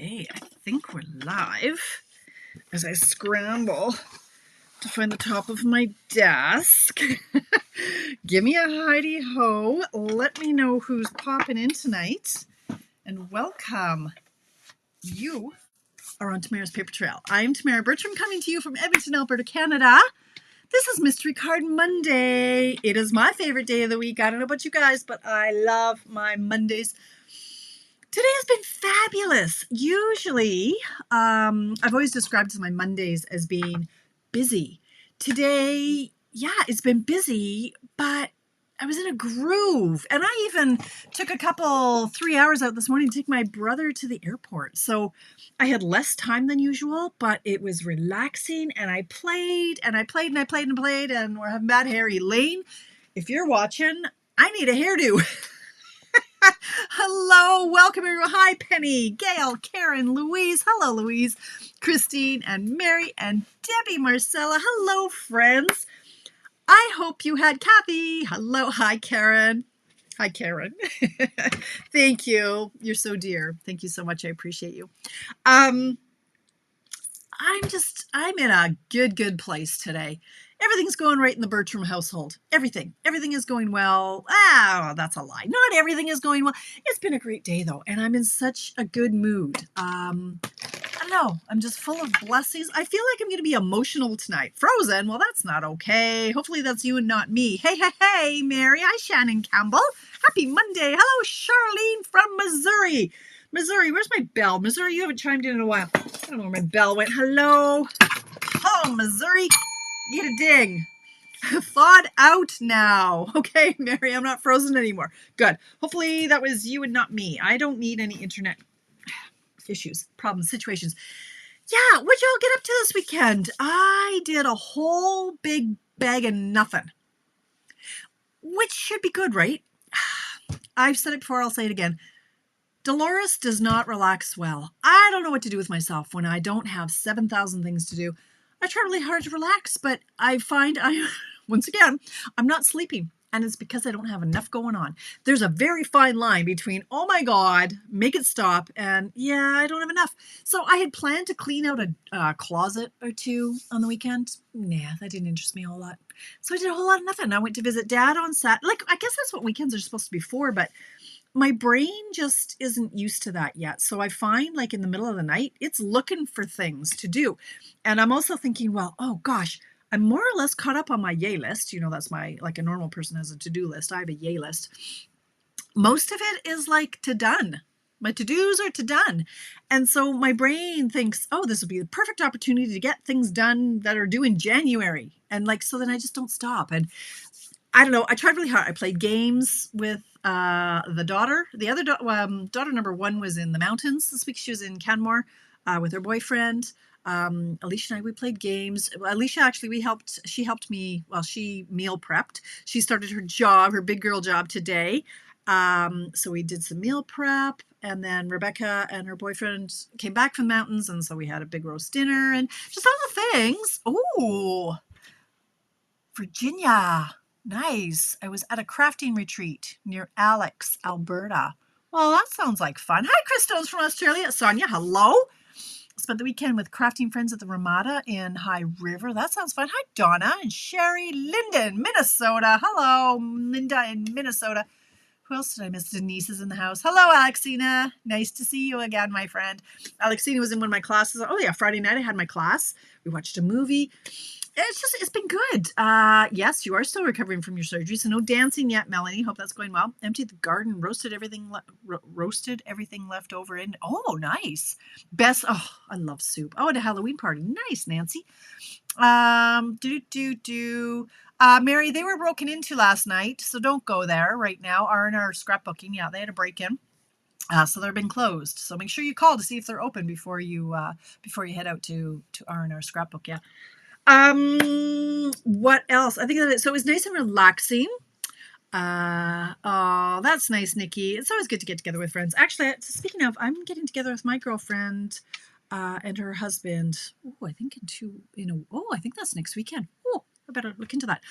Okay, I think we're live as I scramble to find the top of my desk. Give me a hidey ho. Let me know who's popping in tonight. And welcome. You are on Tamara's Paper Trail. I'm Tamara Bertram, coming to you from Edmonton, Alberta, Canada. This is Mystery Card Monday. It is my favorite day of the week. I don't know about you guys, but I love my Mondays. Today has been fabulous. Usually, I've always described my Mondays as being busy. Today, yeah, it's been busy, but I was in a groove. And I even took 3 hours out this morning to take my brother to the airport. So I had less time than usual, but it was relaxing. And I played and I played and I played and played. And we're having bad hair. Elaine, if you're watching, I need a hairdo. Hello, welcome everyone. Hi, Penny, Gail, Karen, Louise. Hello, Louise, Christine, and Mary, and Debbie, Marcella. Hello, friends. I hope you had Kathy. Hello, hi, Karen. Hi, Karen. Thank you. You're so dear. Thank you so much. I appreciate you. I'm in a good place today. Everything's going right in the Bertram household. Everything is going well. That's a lie. Not everything is going well. It's been a great day though, and I'm in such a good mood. I don't know. I'm just full of blessings. I feel like I'm going to be emotional tonight. Frozen? Well, that's not okay. Hopefully that's you and not me. Hey, Mary. Hi, Shannon Campbell. Happy Monday. Hello, Charlene from Missouri. Missouri, where's my bell? Missouri, you haven't chimed in a while. I don't know where my bell went. Hello, Missouri. Get a ding. Thawed out now. Okay, Mary, I'm not frozen anymore. Good. Hopefully that was you and not me. I don't need any internet issues, problems, situations. Yeah, what'd y'all get up to this weekend? I did a whole big bag of nothing, which should be good, right? I've said it before, I'll say it again. Dolores does not relax well. I don't know what to do with myself when I don't have 7,000 things to do. I try really hard to relax, but I find once again, I'm not sleeping. And it's because I don't have enough going on. There's a very fine line between, oh my God, make it stop, and yeah, I don't have enough. So I had planned to clean out a closet or two on the weekend. Nah, that didn't interest me a whole lot. So I did a whole lot of nothing. I went to visit Dad on Saturday. I guess that's what weekends are supposed to be for, but my brain just isn't used to that yet. So I find in the middle of the night, it's looking for things to do. And I'm also thinking, well, oh gosh, I'm more or less caught up on my yay list. That's my, a normal person has a to-do list. I have a yay list. Most of it is to done. My to-dos are to done. And so my brain thinks, oh, this would be the perfect opportunity to get things done that are due in January. And so then I just don't stop. And I don't know. I tried really hard. I played games with the daughter. The other daughter number one was in the mountains this week. She was in Canmore with her boyfriend. Alicia and I, we played games. Alicia, actually, she helped me while she meal prepped. She started her big girl job today. So we did some meal prep, and then Rebecca and her boyfriend came back from the mountains. And so we had a big roast dinner and just all the things. Oh, Virginia. Nice. I was at a crafting retreat near Alex, Alberta. Well, that sounds like fun. Hi, Christos from Australia. Sonia, hello. Spent the weekend with crafting friends at the Ramada in High River. That sounds fun. Hi, Donna and Sherry. Linda in Minnesota. Hello, Linda in Minnesota. Who else did I miss? Denise is in the house. Hello, Alexina. Nice to see you again, my friend. Alexina was in one of my classes. Oh, yeah, Friday night I had my class. We watched a movie. It's been good. Yes, you are still recovering from your surgery, so no dancing yet, Melanie. Hope that's going well. Emptied the garden, roasted everything left over in. Oh, nice. I love soup. Oh, at a Halloween party. Nice, Nancy. Mary, they were broken into last night, so don't go there right now. R&R scrapbooking. Yeah, they had a break-in. So they've been closed. So make sure you call to see if they're open before you head out to R&R scrapbook. Yeah. What else? I think that so it was nice and relaxing. Oh, that's nice, Nikki. It's always good to get together with friends. Actually, speaking of, I'm getting together with my girlfriend and her husband. Oh, I think I think that's next weekend. Oh, I better look into that.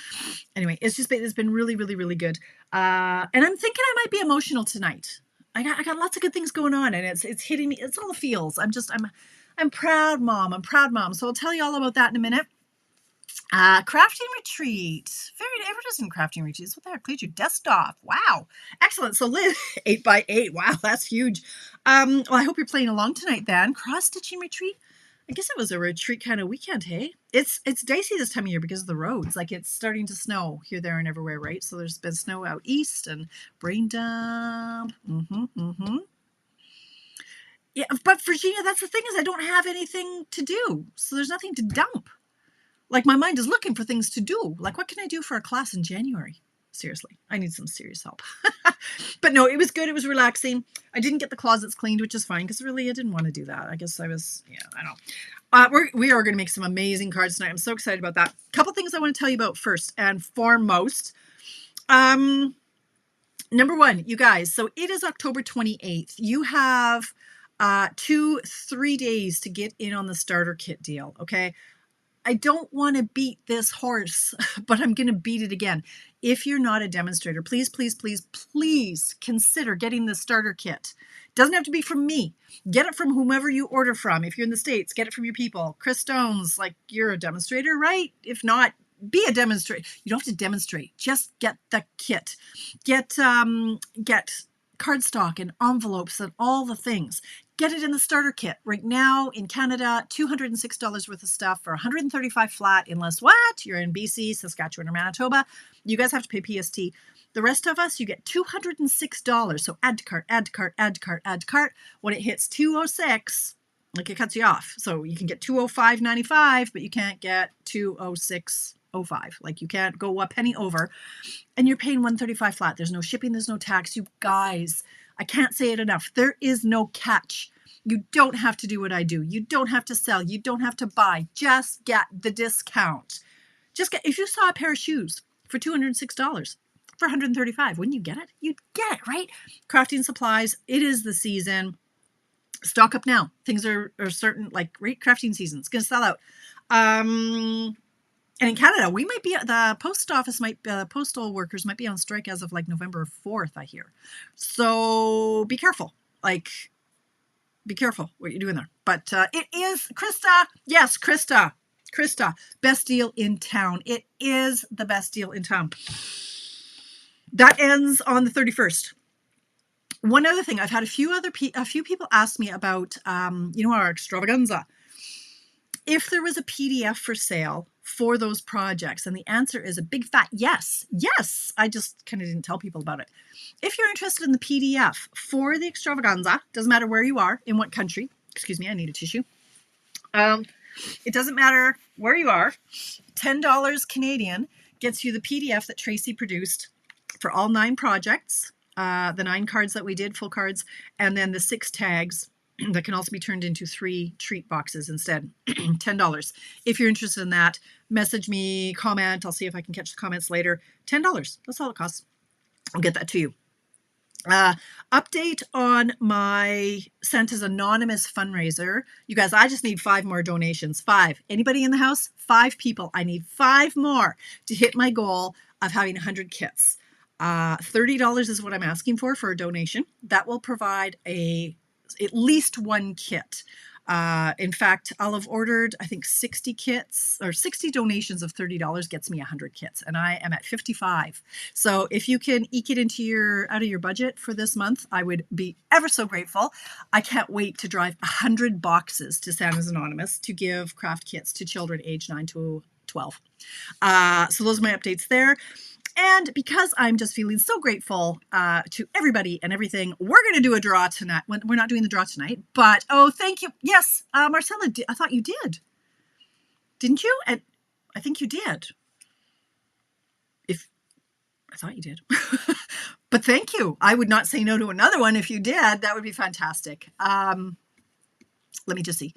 Anyway, it's been really, really, really good. And I'm thinking I might be emotional tonight. I got lots of good things going on, and it's hitting me. It's all the feels. I'm proud mom. I'm proud mom. So I'll tell you all about that in a minute. Crafting retreat. Very ever crafting retreats. What the heck? Cleared your desktop. Wow. Excellent. So Liz, 8x8. Wow, that's huge. Well, I hope you're playing along tonight then. Cross-stitching retreat. I guess it was a retreat kind of weekend, hey? It's dicey this time of year because of the roads. Like it's starting to snow here, there, and everywhere, right? So there's been snow out east and brain dump. Yeah, but Virginia, that's the thing is I don't have anything to do. So there's nothing to dump. Like my mind is looking for things to do. Like what can I do for a class in January? Seriously, I need some serious help. But no, it was good. It was relaxing. I didn't get the closets cleaned, which is fine because really I didn't want to do that. I guess I was, yeah, I don't know. We are going to make some amazing cards tonight. I'm so excited about that. Couple things I want to tell you about first and foremost. Number one, you guys, so it is October 28th. You have 2-3 days to get in on the starter kit deal, okay? I don't want to beat this horse, but I'm going to beat it again. If you're not a demonstrator, please, please, please, please consider getting the starter kit. Doesn't have to be from me. Get it from whomever you order from. If you're in the States, get it from your people. Chris Stones, like you're a demonstrator, right? If not, be a demonstrator. You don't have to demonstrate. Just get the kit. Get cardstock and envelopes and all the things. Get it in the starter kit. Right now in Canada, $206 worth of stuff for $135 flat, unless what? You're in BC, Saskatchewan, or Manitoba. You guys have to pay PST. The rest of us, you get $206. So add to cart, add to cart, add to cart, add to cart. When it hits 206, like it cuts you off. So you can get 205.95, but you can't get 206.05. Like you can't go a penny over. And you're paying $135 flat. There's no shipping, there's no tax. You guys, I can't say it enough. There is no catch. You don't have to do what I do. You don't have to sell. You don't have to buy. Just get the discount. If you saw a pair of shoes for $206 for $135, wouldn't you get it? You'd get it, right? Crafting supplies. It is the season. Stock up now. Things are certain, like right crafting season. It's going to sell out. And in Canada, we might be, the postal workers might be on strike as of like November 4th, I hear. So be careful. Be careful what you're doing there. But it is, Krista, yes, Krista, best deal in town. It is the best deal in town. That ends on the 31st. One other thing, I've had a few people ask me about, our extravaganza. If there was a PDF for sale for those projects, and the answer is a big fat yes. Yes, I just kind of didn't tell people about it. If you're interested in the PDF for the extravaganza, doesn't matter where you are, in what country, excuse me, I need a tissue. It doesn't matter where you are, $10 Canadian gets you the PDF that Tracy produced for all 9 projects, the 9 cards that we did, full cards, and then the 6 tags that can also be turned into 3 treat boxes instead. $10. If you're interested in that, message me, comment. I'll see if I can catch the comments later. $10. That's all it costs. I'll get that to you. Update on my Santa's Anonymous fundraiser. You guys, I just need 5 more donations. 5. Anybody in the house? 5 people. I need 5 more to hit my goal of having 100 kits. $30 is what I'm asking for a donation. That will provide at least 1 kit. In fact, I'll have ordered, I think 60 kits or 60 donations of $30 gets me 100 kits, and I am at 55. So if you can eke it out of your budget for this month, I would be ever so grateful. I can't wait to drive 100 boxes to Santa's Anonymous to give craft kits to children aged 9 to 12. So those are my updates there. And because I'm just feeling so grateful to everybody and everything, we're going to do a draw tonight. We're not doing the draw tonight, but thank you. Yes, Marcella, I thought you did. Didn't you? And I think you did. I thought you did. But thank you. I would not say no to another one if you did. That would be fantastic. Let me just see.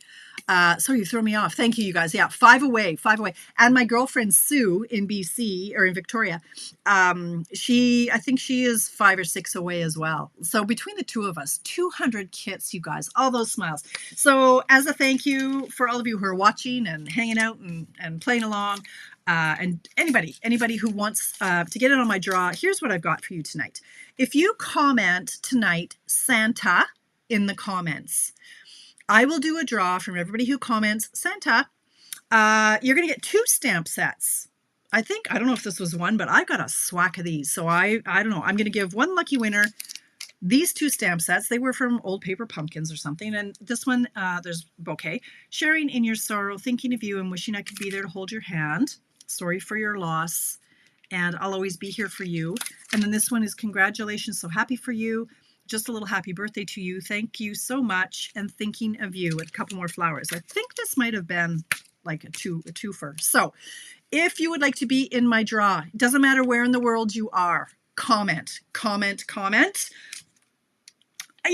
Sorry, you throw me off. Thank you, you guys. Yeah, 5 away. And my girlfriend Sue in BC or in Victoria, I think she is 5 or 6 away as well. So between the two of us, 200 kits, you guys, all those smiles. So as a thank you for all of you who are watching and hanging out and playing along, and anybody who wants to get in on my draw, here's what I've got for you tonight. If you comment tonight, Santa, in the comments, I will do a draw from everybody who comments Santa. You're going to get 2 stamp sets. I don't know if this was one, but I got a swack of these. So I don't know. I'm going to give one lucky winner these 2 stamp sets. They were from Old Paper Pumpkins or something. And this one, there's bouquet. Sharing in your sorrow, thinking of you and wishing I could be there to hold your hand. Sorry for your loss. And I'll always be here for you. And then this one is congratulations. So happy for you. Just a little happy birthday to you. Thank you so much. And thinking of you. With a couple more flowers. I think this might have been like a twofer. So if you would like to be in my draw, it doesn't matter where in the world you are, comment. You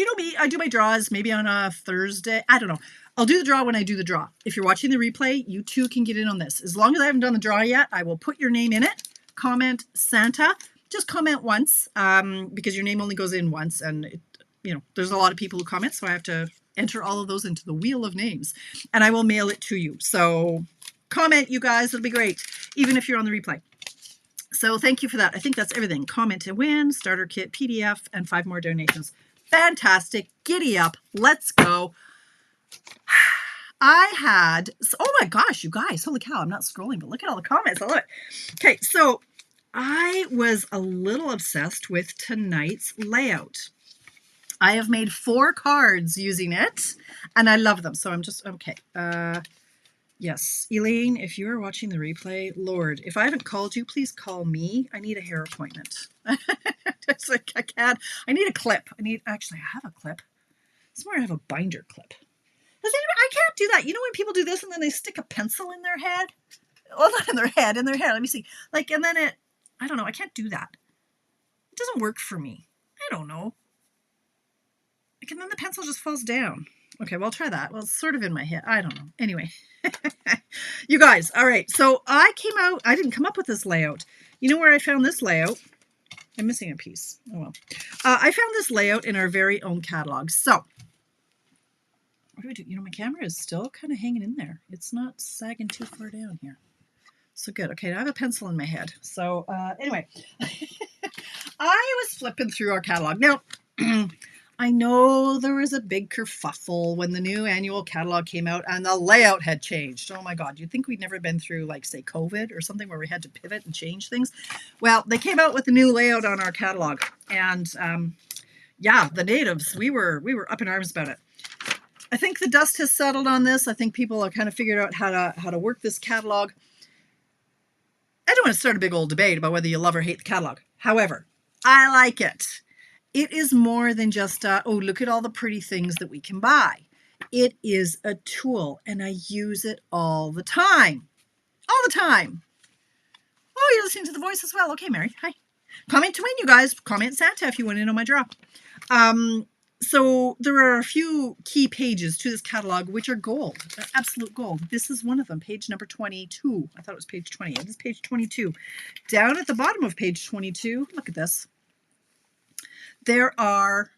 know me, I do my draws maybe on a Thursday. I don't know. I'll do the draw when I do the draw. If you're watching the replay, you too can get in on this. As long as I haven't done the draw yet, I will put your name in it. Comment Santa. Just comment once because your name only goes in once. And, there's a lot of people who comment, so I have to enter all of those into the wheel of names. And I will mail it to you. So comment, you guys. It'll be great, even if you're on the replay. So thank you for that. I think that's everything. Comment to win, starter kit, PDF, and 5 more donations. Fantastic. Giddy up. Let's go. Oh my gosh, you guys, holy cow, I'm not scrolling, but look at all the comments. I love it. Okay, so I was a little obsessed with tonight's layout. I have made 4 cards using it, and I love them. So I'm just, okay. Yes, Elaine, if you are watching the replay, Lord, if I haven't called you, please call me. I need a hair appointment. It's like, I need a clip. Actually, I have a clip. Somewhere I have a binder clip. I can't do that. You know when people do this and then they stick a pencil in their head? Well, not in their head, in their hair. Let me see. And then I don't know. I can't do that. It doesn't work for me. I don't know. And then the pencil just falls down. Okay, well, I'll try that. Well, it's sort of in my head. I don't know. Anyway, you guys, all right. So I didn't come up with this layout. You know where I found this layout? I'm missing a piece. Oh, well. I found this layout in our very own catalog. So what do we do? My camera is still kind of hanging in there. It's not sagging too far down here. So good. Okay, now I have a pencil in my head. So anyway, I was flipping through our catalog. Now, I know there was a big kerfuffle when the new annual catalog came out and the layout had changed. Oh my God, you'd think we'd never been through, like, say, COVID or something where we had to pivot and change things. Well, they came out with a new layout on our catalog. And yeah, the natives, we were up in arms about it. I think the dust has settled on this. I think people have kind of figured out how to work this catalog. I don't want to start a big old debate about whether you love or hate the catalog. However, I like it. It is more than just, oh, look at all the pretty things that we can buy. It is a tool, and I use it all the time. All the time. Oh, you're listening to the voice as well. Okay, Mary. Hi. Comment to win, you guys. Comment Santa if you want to know my draw. So there are a few key pages to this catalog, which are gold. They're absolute gold. This is one of them, page number 22. I thought it was page 20. It is page 22. Down at the bottom of page 22, look at this. There are,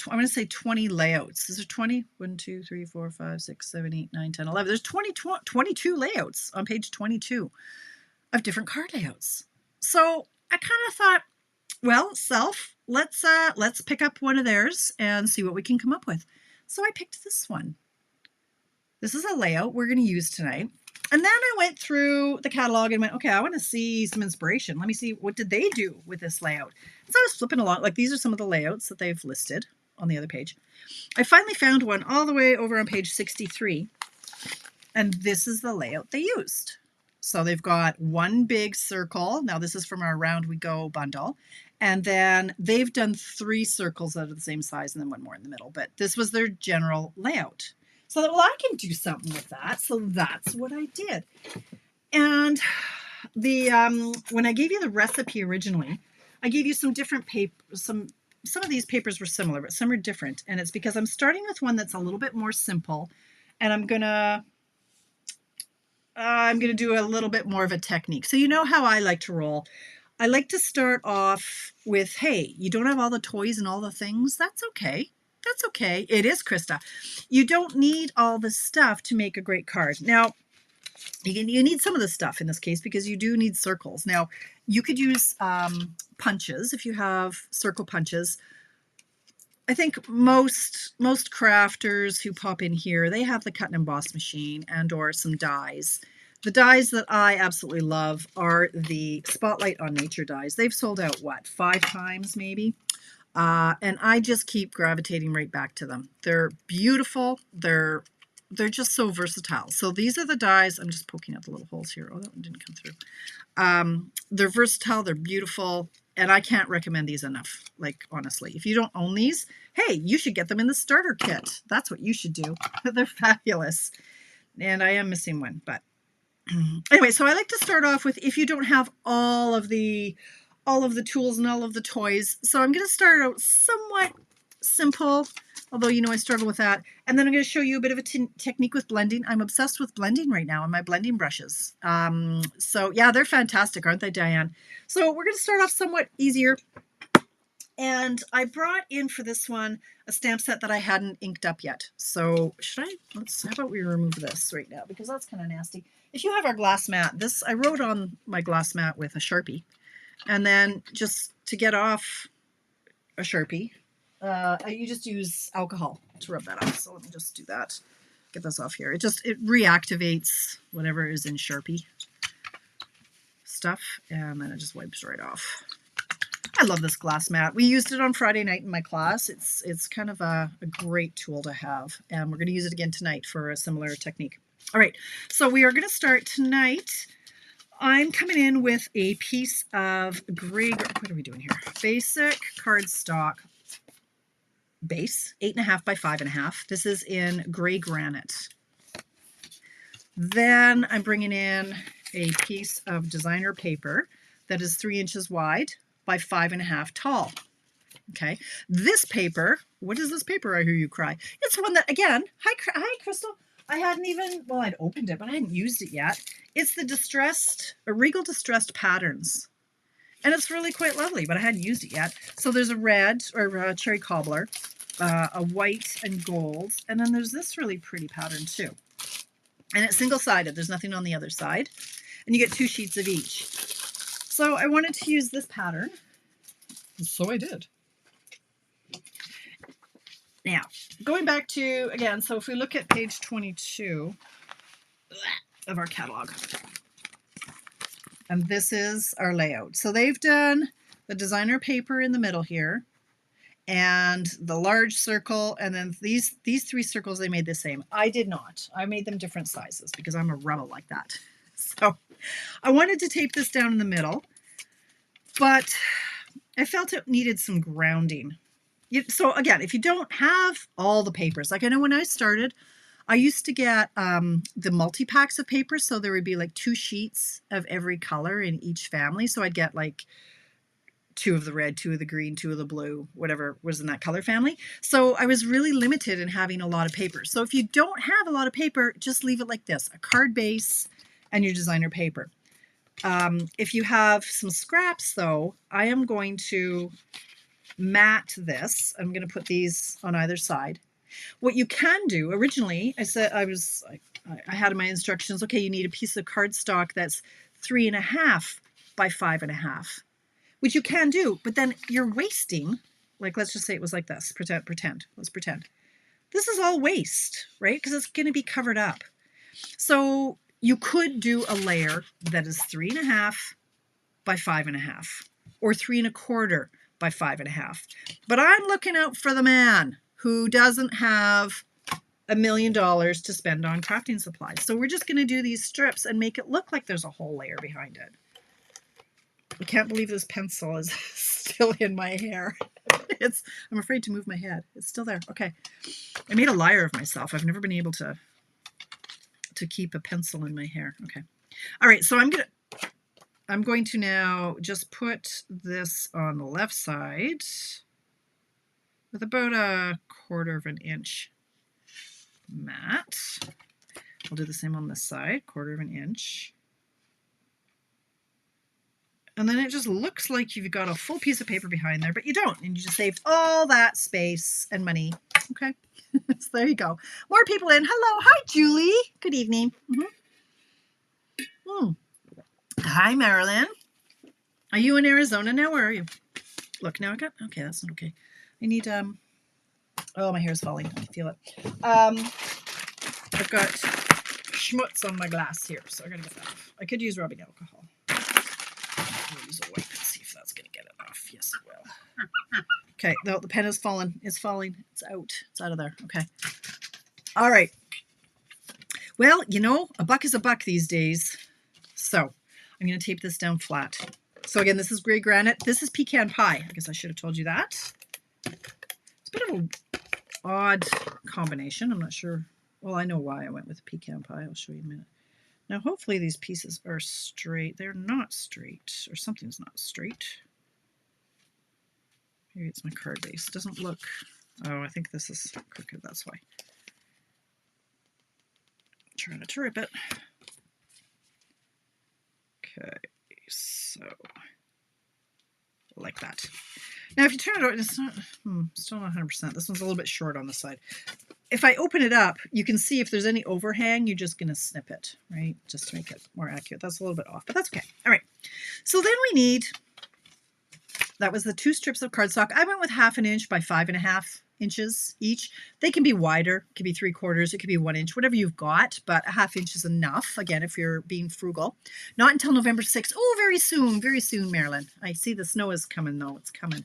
I'm going to say 20 layouts. Is there 20? 1, 2, 3, 4, 5, 6, 7, 8, 9, 10, 11. There's 22 layouts on page 22 of different card layouts. So I kind of thought, well, let's pick up one of theirs and see what we can come up with. So I picked this one. This is a layout we're going to use tonight. And then I went through the catalog and went, okay, I want to see some inspiration. Let me see, what did they do with this layout? So I was flipping along, like these are some of the layouts that they've listed on the other page. I finally found one all the way over on page 63. And this is the layout they used. So they've got one big circle. Now this is from our Round We Go bundle. And then they've done 3 circles that are the same size and then one more in the middle. But this was their general layout. So that, well, I can do something with that. So that's what I did. And the when I gave you the recipe originally, I gave you some different papers. Some of these papers were similar, but some are different. And it's because I'm starting with one that's a little bit more simple. And I'm gonna do a little bit more of a technique. So you know how I like to roll. I like to start off with, hey, you don't have all the toys and all the things. That's okay. That's okay. It is, Krista. You don't need all the stuff to make a great card. Now, You need some of the stuff in this case because you do need circles. Now, you could use punches if you have circle punches. I think most crafters who pop in here, they have the cut and emboss machine and or some dies. The dies that I absolutely love are the Spotlight on Nature dies. They've sold out, what, 5 times maybe? And I just keep gravitating right back to them. They're beautiful. They're just so versatile. So these are the dies. I'm just poking out the little holes here. Oh, that one didn't come through. They're versatile. They're beautiful. And I can't recommend these enough. Like, honestly, if you don't own these, hey, you should get them in the starter kit. That's what you should do. They're fabulous. And I am missing one, but anyway, so I like to start off with if you don't have all of the tools and all of the toys. So I'm going to start out somewhat simple, although I struggle with that. And then I'm going to show you a bit of a technique with blending. I'm obsessed with blending right now on my blending brushes. So yeah, they're fantastic, aren't they, Diane? So we're going to start off somewhat easier. And I brought in for this one a stamp set that I hadn't inked up yet. So how about we remove this right now because that's kind of nasty. If you have our glass mat, I wrote on my glass mat with a Sharpie. And then just to get off a Sharpie, you just use alcohol to rub that off. So let me just do that. Get this off here. It reactivates whatever is in Sharpie stuff. And then it just wipes right off. I love this glass mat. We used it on Friday night in my class. It's kind of a great tool to have. And we're going to use it again tonight for a similar technique. All right, so we are going to start tonight. I'm coming in with a piece of gray, what are we doing here? Basic cardstock base, 8.5 by 5.5. This is in gray granite. Then I'm bringing in a piece of designer paper that is 3 inches wide by 5.5 tall. Okay, this paper, what is this paper? I hear you cry. It's one that, again, hi Crystal. I hadn't even, well, I'd opened it, but I hadn't used it yet. It's the Regal Distressed Patterns. And it's really quite lovely, but I hadn't used it yet. So there's a red, or a cherry cobbler, a white and gold, and then there's this really pretty pattern too. And it's single-sided. There's nothing on the other side. And you get 2 sheets of each. So I wanted to use this pattern. So I did. Now, going back to, again, so if we look at page 22 of our catalog, and this is our layout. So they've done the designer paper in the middle here, and the large circle, and then these 3 circles, they made the same. I did not. I made them different sizes because I'm a rebel like that. So I wanted to tape this down in the middle, but I felt it needed some grounding. So again, if you don't have all the papers, like I know when I started, I used to get the multi-packs of papers. So there would be like 2 sheets of every color in each family. So I'd get like 2 of the red, 2 of the green, 2 of the blue, whatever was in that color family. So I was really limited in having a lot of paper. So if you don't have a lot of paper, just leave it like this, a card base and your designer paper. If you have some scraps though, I am going to mat this. I'm going to put these on either side. What you can do, originally, I said I had in my instructions, okay, you need a piece of cardstock that's 3.5 by 5.5, which you can do, but then you're wasting, like, let's just say it was like this, let's pretend. This is all waste, right? Because it's going to be covered up. So you could do a layer that is 3.5 by 5.5 or 3.25 by 5.5. But I'm looking out for the man who doesn't have $1 million to spend on crafting supplies. So we're just going to do these strips and make it look like there's a whole layer behind it. I can't believe this pencil is still in my hair. I'm afraid to move my head. It's still there. Okay. I made a liar of myself. I've never been able to keep a pencil in my hair. Okay. All right. So I'm going to now just put this on the left side with about 1/4 inch mat. I'll do the same on this side, 1/4 inch. And then it just looks like you've got a full piece of paper behind there, but you don't. And you just saved all that space and money. Okay. So there you go. More people in. Hello. Hi, Julie. Good evening. Hmm. Hi, Marilyn. Are you in Arizona now? Where are you? Look, now I got, okay, that's not okay. I need, oh, my hair's falling. I can feel it. I've got schmutz on my glass here, so I gotta get that off. I could use rubbing alcohol. I'll use a wipe and see if that's gonna get it off. Yes, it will. Okay, no, the pen is fallen. It's falling. It's out. It's out of there. Okay. All right. Well, you know, a buck is a buck these days. So I'm going to tape this down flat. So again, this is gray granite. This is pecan pie. I guess I should have told you that. It's a bit of an odd combination. I'm not sure. Well, I know why I went with pecan pie. I'll show you in a minute. Now, hopefully these pieces are straight. They're not straight, or something's not straight. Maybe it's my card base. It doesn't look... Oh, I think this is crooked. That's why. Try not to rip it. Okay, so like that. Now, if you turn it over, it's not, still not 100%. This one's a little bit short on the side. If I open it up, you can see if there's any overhang, you're just going to snip it, right? Just to make it more accurate. That's a little bit off, but that's okay. All right. So then we need, that was the 2 strips of cardstock. I went with 1/2 inch by 5.5 inches each. They can be wider, it could be 3/4, it could be 1 inch, whatever you've got, but 1/2 inch is enough, again, if you're being frugal. Not until November 6th. Oh, very soon, Marilyn. I see the snow is coming, though. It's coming.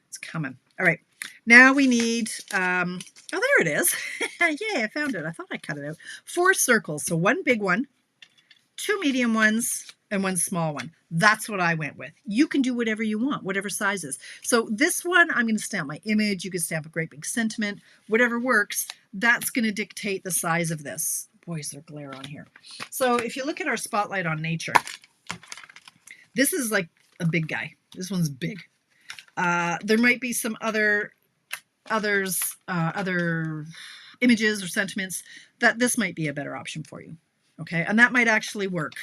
It's coming. All right. Now we need, oh, there it is. Yay, I found it. I thought I cut it out. 4 circles. So 1 big one, 2 medium ones, and 1 small one. That's what I went with. You can do whatever you want, whatever sizes. So this one, I'm going to stamp my image. You can stamp a great big sentiment, whatever works. That's going to dictate the size of this. Boy, is there glare on here. So if you look at our spotlight on nature, this is like a big guy. This one's big. There might be some other images or sentiments that this might be a better option for you. Okay, and that might actually work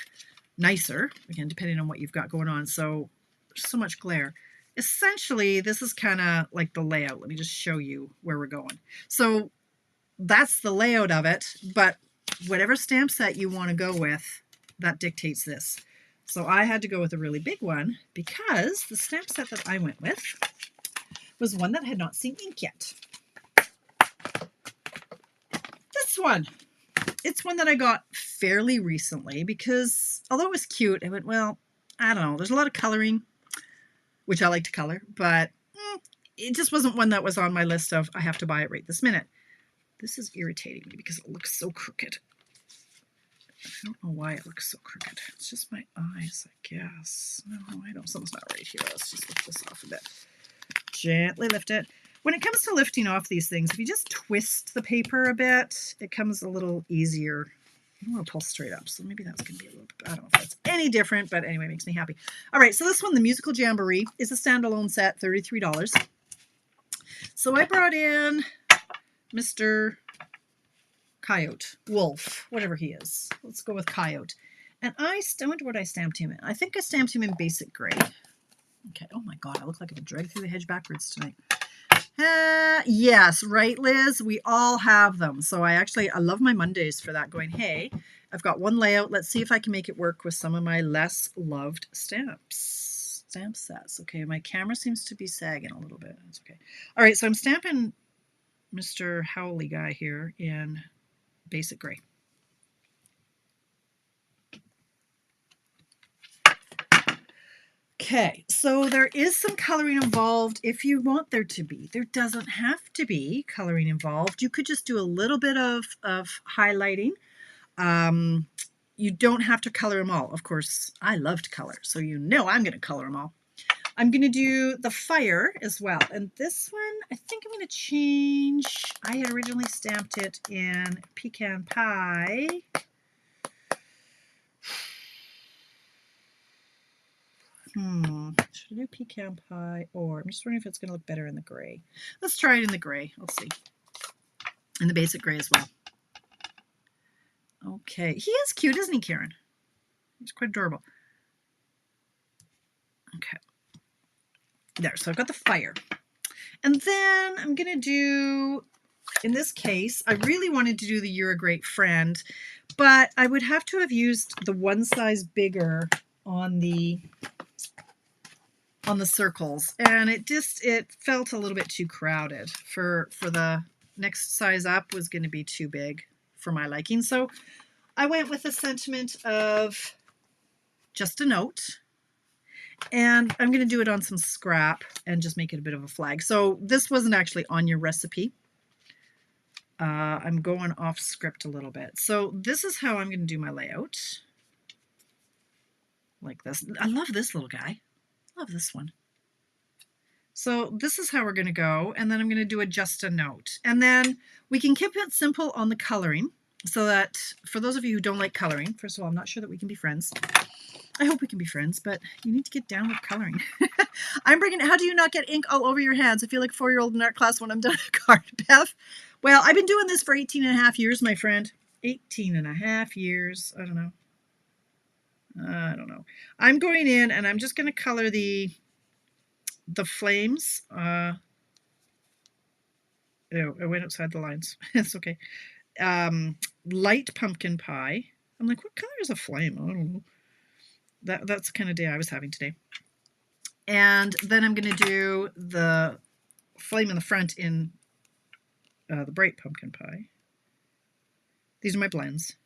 nicer, again, depending on what you've got going on. So there's so much glare. Essentially, this is kind of like the layout. Let me just show you where we're going. So that's the layout of it, but whatever stamp set you want to go with, that dictates this. So I had to go with a really big one because the stamp set that I went with was one that had not seen ink yet. This one. It's one that I got fairly recently because although it was cute, I went, well, I don't know. There's a lot of coloring, which I like to color, but it just wasn't one that was on my list of I have to buy it right this minute. This is irritating me because it looks so crooked. I don't know why it looks so crooked. It's just my eyes, I guess. No, I don't. Something's not right here. Let's just lift this off a bit. Gently lift it. When it comes to lifting off these things, if you just twist the paper a bit, it comes a little easier. I don't want to pull straight up, so maybe that's going to be a little bit, I don't know if that's any different, but anyway, it makes me happy. All right, so this one, the Musical Jamboree, is a standalone set, $33. So I brought in Mr. Coyote, Wolf, whatever he is. Let's go with Coyote. And I wonder what I stamped him in. I think I stamped him in basic gray. Okay, oh my God, I look like I've been dragged through the hedge backwards tonight. Yes, right, Liz? We all have them. So I love my Mondays for that, going, hey, I've got one layout. Let's see if I can make it work with some of my less loved stamp sets. Okay, my camera seems to be sagging a little bit. That's okay. All right, so I'm stamping Mr. Howley guy here in basic gray. Okay, so there is some coloring involved if you want there to be. There doesn't have to be coloring involved. You could just do a little bit of highlighting. You don't have to color them all. Of course, I love to color, so you know I'm going to color them all. I'm going to do the fire as well. And this one, I think I'm going to change. I had originally stamped it in pecan pie. Should I do pecan pie or I'm just wondering if it's going to look better in the gray. Let's try it in the gray. Let's see. In the basic gray as well. Okay. He is cute, isn't he, Karen? He's quite adorable. Okay. There. So I've got the fire. And then I'm going to do in this case, I really wanted to do the You're a Great Friend, but I would have to have used the one size bigger on the circles, and it felt a little bit too crowded for the next size up was going to be too big for my liking. So I went with a sentiment of just a note, and I'm going to do it on some scrap and just make it a bit of a flag. So this wasn't actually on your recipe. I'm going off script a little bit. So this is how I'm going to do my layout. Like this. I love this little guy. Love this one. So this is how we're going to go, and then I'm going to do a just a note. And then we can keep it simple on the coloring, so that for those of you who don't like coloring, first of all, I'm not sure that we can be friends. I hope we can be friends, but you need to get down with coloring. I'm bringing, how do you not get ink all over your hands? I feel like a 4-year-old in art class when I'm done a card. Beth? Well, I've been doing this for 18 and a half years, my friend. 18 and a half years. I don't know. I'm going in and I'm just going to color the flames. Oh, I went outside the lines. It's okay. Light pumpkin pie. I'm like, what color is a flame? I don't know. That's the kind of day I was having today. And then I'm going to do the flame in the front in the bright pumpkin pie. These are my blends.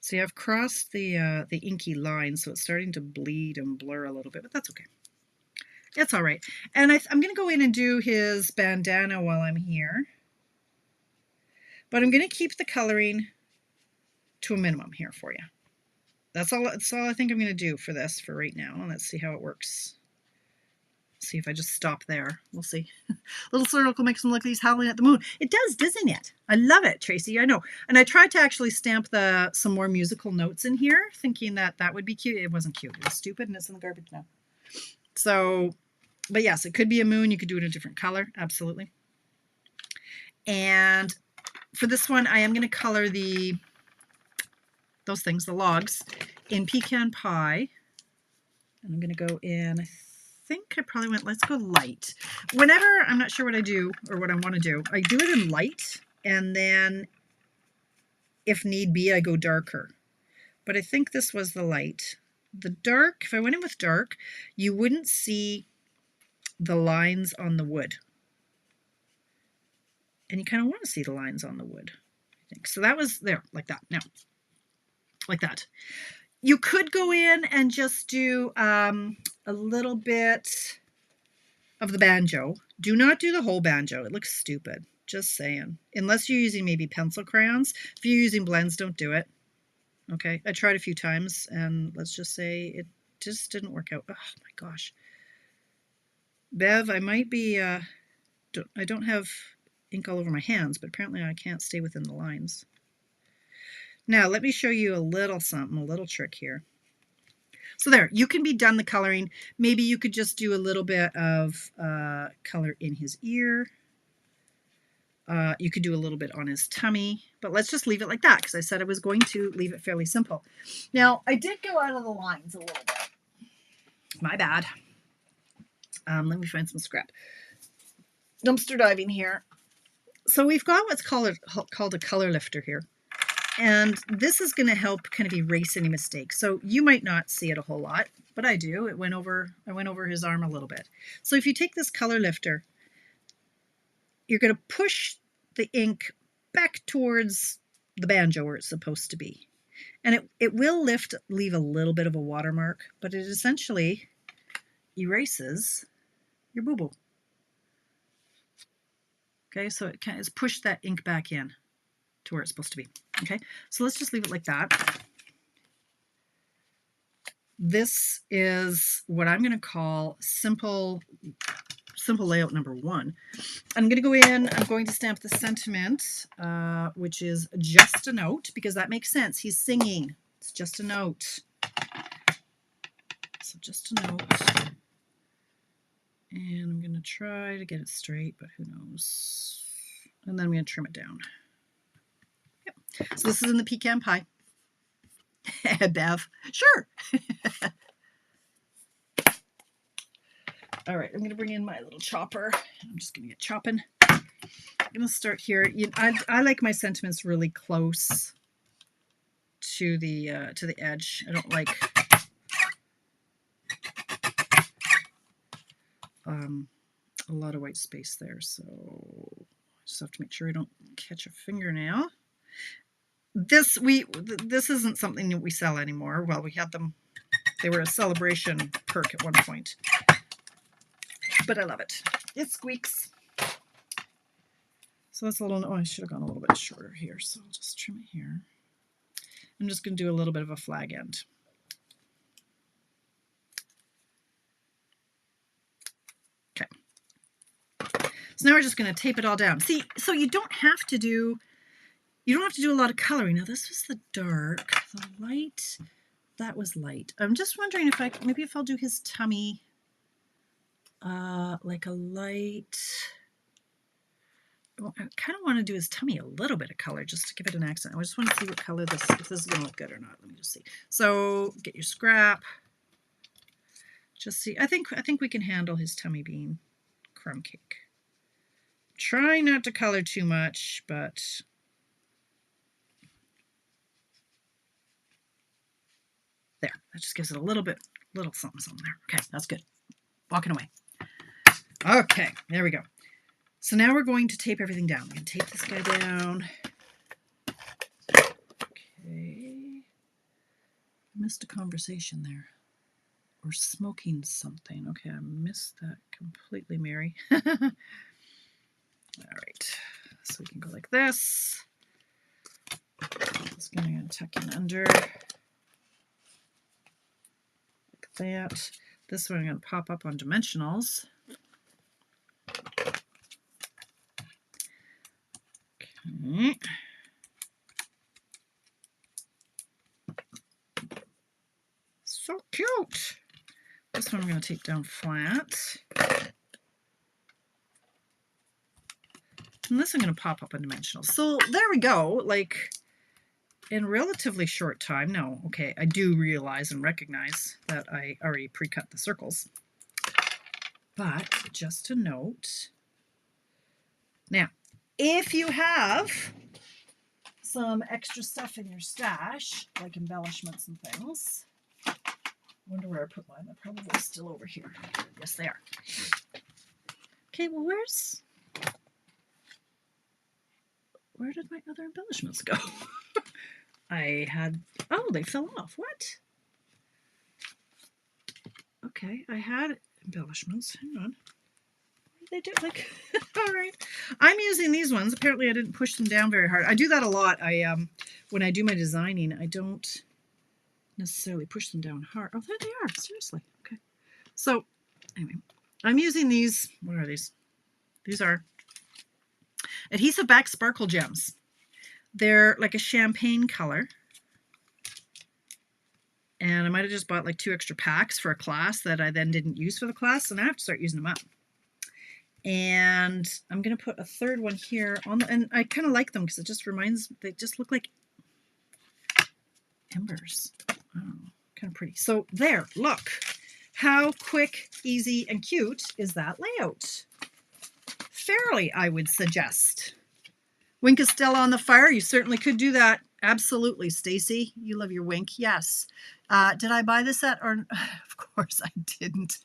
See, I've crossed the inky line, so it's starting to bleed and blur a little bit, but that's okay. It's all right. And I'm going to go in and do his bandana while I'm here. But I'm going to keep the coloring to a minimum here for you. That's all I think I'm going to do for this for right now. Let's see how it works. See if I just stop there. We'll see. Little circle makes them look like he's howling at the moon. It does, doesn't it? I love it, Tracy. I know. And I tried to actually stamp some more musical notes in here, thinking that would be cute. It wasn't cute. It was stupid, and it's in the garbage now. So, but yes, it could be a moon. You could do it a different color. Absolutely. And for this one, I am going to color those things, the logs, in pecan pie. And I'm going to go in, I think I probably went, let's go light. Whenever I'm not sure what I do or what I want to do, I do it in light, and then if need be, I go darker. But I think this was the light. The dark, if I went in with dark, you wouldn't see the lines on the wood. And you kind of want to see the lines on the wood, I think. So that was there, like that. Now, like that. You could go in and just do a little bit of the banjo. Do not do the whole banjo. It looks stupid. Just saying. Unless you're using maybe pencil crayons. If you're using blends, don't do it. Okay? I tried a few times, and let's just say it just didn't work out. Oh my gosh. Bev, I might be... I don't have ink all over my hands, but apparently I can't stay within the lines. Now, let me show you a little something, a little trick here. So there, you can be done the coloring. Maybe you could just do a little bit of color in his ear. You could do a little bit on his tummy, but let's just leave it like that because I said I was going to leave it fairly simple. Now, I did go out of the lines a little bit. My bad. Let me find some scrap. Dumpster diving here. So we've got what's called a color lifter here. And this is going to help kind of erase any mistakes. So you might not see it a whole lot, but I do. I went over his arm a little bit. So if you take this color lifter, you're going to push the ink back towards the banjo where it's supposed to be. And it will leave a little bit of a watermark, but it essentially erases your boo-boo. Okay, so it's pushed that ink back in to where it's supposed to be. Okay, so let's just leave it like that. This is what I'm going to call simple layout number 1. I'm going to go in, I'm going to stamp the sentiment, which is just a note, because that makes sense. He's singing. It's just a note. So just a note. And I'm going to try to get it straight, but who knows. And then I'm going to trim it down. Yep. So this is in the pecan pie. Bev, sure. All right, I'm going to bring in my little chopper. I'm just going to get chopping. I'm going to start here. I like my sentiments really close to the edge. I don't like a lot of white space there, so I just have to make sure I don't catch a fingernail. This isn't something that we sell anymore. Well, we had them. They were a celebration perk at one point. But I love it. It squeaks. So that's a little, oh, I should have gone a little bit shorter here. So I'll just trim it here. I'm just going to do a little bit of a flag end. Okay. So now we're just going to tape it all down. See, so you don't have to do a lot of coloring. Now this was the dark, the light, that was light. I'm just wondering if if I'll do his tummy like a light. Well, I kind of want to do his tummy a little bit of color just to give it an accent. I just want to see what color if this is going to look good or not. Let me just see. So get your scrap. Just see. I think we can handle his tummy being crumb cake. Try not to color too much, but there. That just gives it a little something there. Okay, that's good. Walking away. Okay, there we go. So now we're going to tape everything down. I'm going to tape this guy down. Okay. Missed a conversation there. We're smoking something. Okay, I missed that completely, Mary. All right. So we can go like this. Just going to tuck in under. Like that. This one I'm going to pop up on dimensionals. Okay. So cute. This one I'm going to tape down flat. And this I'm going to pop up on dimensionals. So there we go. Like in relatively short time. Now, okay, I do realize and recognize that I already pre-cut the circles. But just a note. Now, if you have some extra stuff in your stash, like embellishments and things, I wonder where I put mine. They're probably still over here. Yes, they are. Okay, well, where did my other embellishments go? Oh, they fell off. What? Okay, I had embellishments. Hang on. They do like all right. I'm using these ones. Apparently I didn't push them down very hard. I do that a lot. When I do my designing, I don't necessarily push them down hard. Oh, there they are. Seriously. Okay. So anyway, I'm using these. What are these? These are adhesive back sparkle gems. They're like a champagne color. And I might have just bought like 2 extra packs for a class that I then didn't use for the class. So now I have to start using them up. And I'm going to put a third one here on the, and I kind of like them because it just they just look like embers. I don't know, kind of pretty. So there, look. How quick, easy, and cute is that layout? Fairly, I would suggest. Wink is still on the fire. You certainly could do that. Absolutely, Stacy. You love your wink. Yes. Did I buy this at? Or of course I didn't.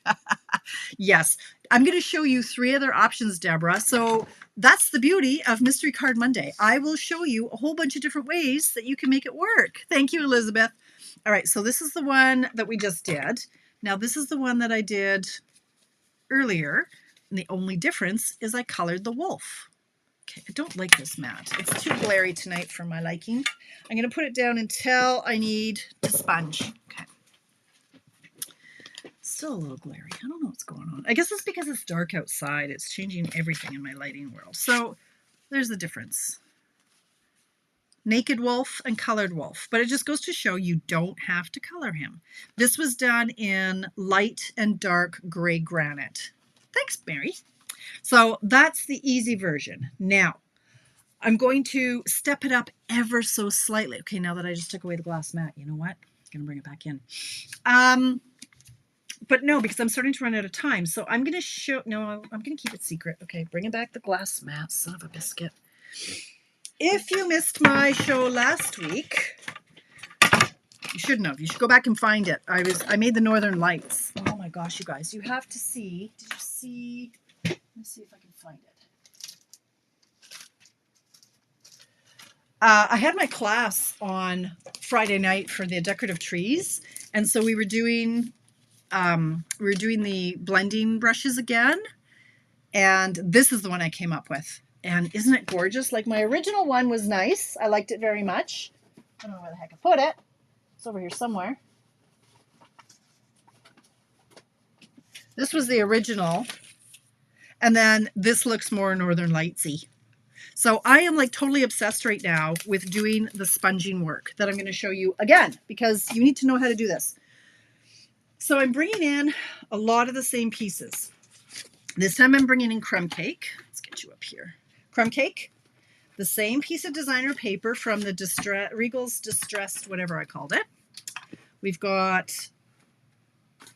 Yes. I'm going to show you 3 other options, Deborah. So that's the beauty of Mystery Card Monday. I will show you a whole bunch of different ways that you can make it work. Thank you, Elizabeth. All right. So this is the one that we just did. Now this is the one that I did earlier. And the only difference is I colored the wolf. Okay, I don't like this mat. It's too glary tonight for my liking. I'm going to put it down until I need to sponge. Okay. Still a little glary. I don't know what's going on. I guess it's because it's dark outside. It's changing everything in my lighting world. So there's the difference. Naked wolf and colored wolf. But it just goes to show you don't have to color him. This was done in light and dark gray granite. Thanks, Mary. So that's the easy version. Now, I'm going to step it up ever so slightly. Okay, now that I just took away the glass mat, you know what? I'm going to bring it back in. but no, because I'm starting to run out of time. So I'm going to show, no, I'm going to keep it secret. Okay, bringing back the glass mat, son of a biscuit. If you missed my show last week, you shouldn't have. You should go back and find it. I made the Northern Lights. Oh my gosh, you guys, you have to see. Did you see? Let me see if I can find it. I had my class on Friday night for the decorative trees, and so we were doing the blending brushes again, and this is the one I came up with. And isn't it gorgeous? Like, my original one was nice. I liked it very much. I don't know where the heck I put it. It's over here somewhere. This was the original, and then this looks more Northern Lightsy. So I am like totally obsessed right now with doing the sponging work that I'm going to show you again, because you need to know how to do this. So I'm bringing in a lot of the same pieces. This time I'm bringing in crumb cake. Let's get you up here. Crumb cake, the same piece of designer paper from the Regal's Distressed, whatever I called it. We've got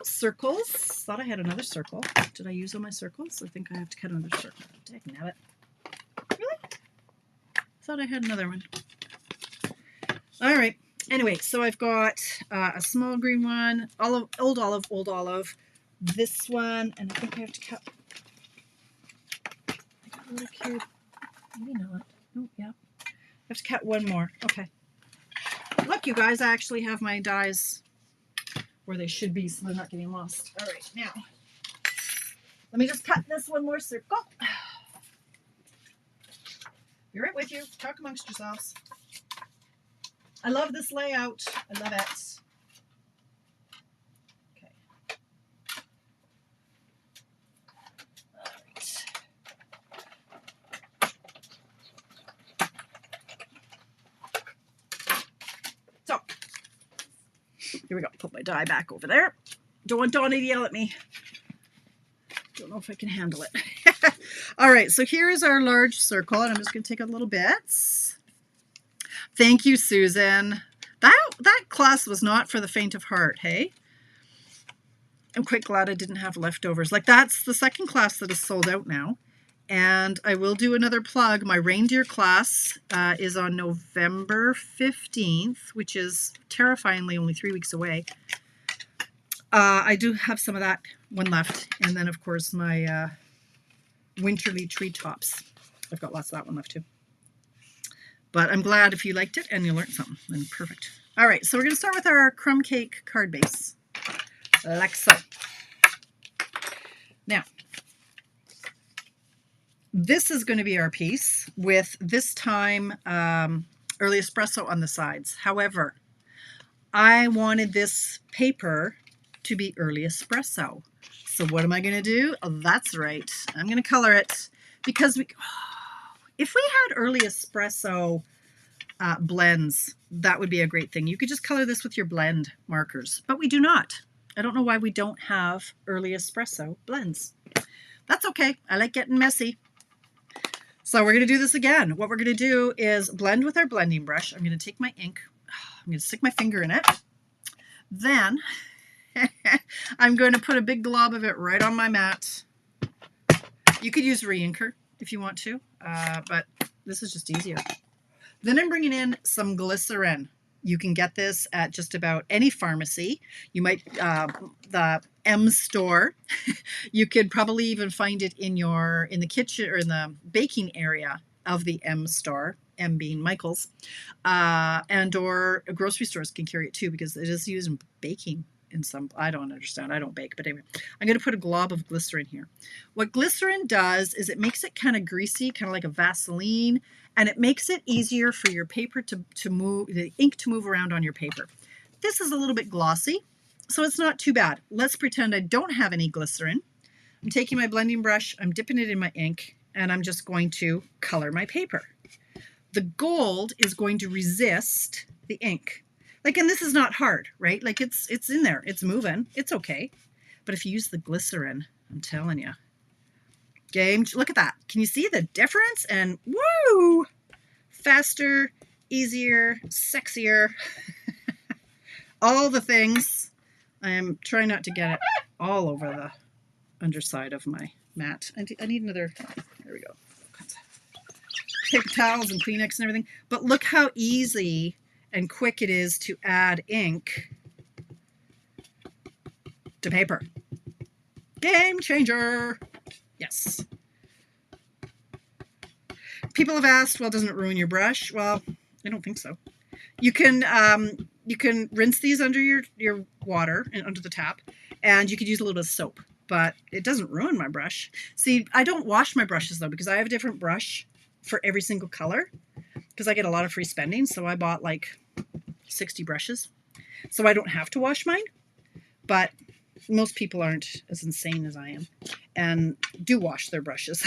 circles. Thought I had another circle. Did I use all my circles? I think I have to cut another circle. Dang it. Really? Thought I had another one. All right. Anyway, so I've got a small green one, old olive, this one, and I think I have to cut. I got a little kid. Maybe not. Oh, yeah. I have to cut one more. Okay. Look, you guys, I actually have my dies where they should be, so they're not getting lost. All right, now, let me just cut this one more circle. Be right with you. Talk amongst yourselves. I love this layout. I love it. Okay. All right. So, here we go. Put my die back over there. Don't want Donna to yell at me. Don't know if I can handle it. All right, so here is our large circle, and I'm just going to take a little bits. Thank you, Susan. That class was not for the faint of heart, hey? I'm quite glad I didn't have leftovers. Like, that's the second class that is sold out now. And I will do another plug. My reindeer class is on November 15th, which is terrifyingly only 3 weeks away. I do have some of that one left. And then, of course, my winterly treetops. I've got lots of that one left, too. But I'm glad if you liked it and you learned something. Then perfect. All right, so we're going to start with our crumb cake card base, like so. Now, this is going to be our piece with this time early espresso on the sides. However, I wanted this paper to be early espresso. So what am I going to do? Oh, that's right. I'm going to color it because if we had early espresso blends, that would be a great thing. You could just color this with your blend markers, but we do not. I don't know why we don't have early espresso blends. That's okay. I like getting messy. So we're going to do this again. What we're going to do is blend with our blending brush. I'm going to take my ink. I'm going to stick my finger in it. Then I'm going to put a big glob of it right on my mat. You could use re-inker if you want to, but this is just easier. Then I'm bringing in some glycerin. You can get this at just about any pharmacy. You might, the M store. You could probably even find it in the kitchen or in the baking area of the M store, M being Michael's, and or grocery stores can carry it too because it is used in baking. In some, I don't understand. I don't bake, but anyway, I'm going to put a glob of glycerin here. What glycerin does is it makes it kind of greasy, kind of like a Vaseline, and it makes it easier for your paper to move, the ink to move around on your paper. This is a little bit glossy, so it's not too bad. Let's pretend I don't have any glycerin. I'm taking my blending brush, I'm dipping it in my ink, and I'm just going to color my paper. The gold is going to resist the ink. Like, and this is not hard, right? Like it's in there, it's moving, it's okay. But if you use the glycerin, I'm telling you, game, look at that. Can you see the difference? And woo, faster, easier, sexier, all the things. I am trying not to get it all over the underside of my mat. I need another, there we go. Paper towels and Kleenex and everything. But look how easy and quick it is to add ink to paper. Game changer. Yes. People have asked, well, doesn't it ruin your brush? Well, I don't think so. You can rinse these under your water and under the tap, and you could use a little bit of soap, but it doesn't ruin my brush. See, I don't wash my brushes though, because I have a different brush for every single color, because I get a lot of free spending. So I bought like 60 brushes, so I don't have to wash mine. But most people aren't as insane as I am and do wash their brushes.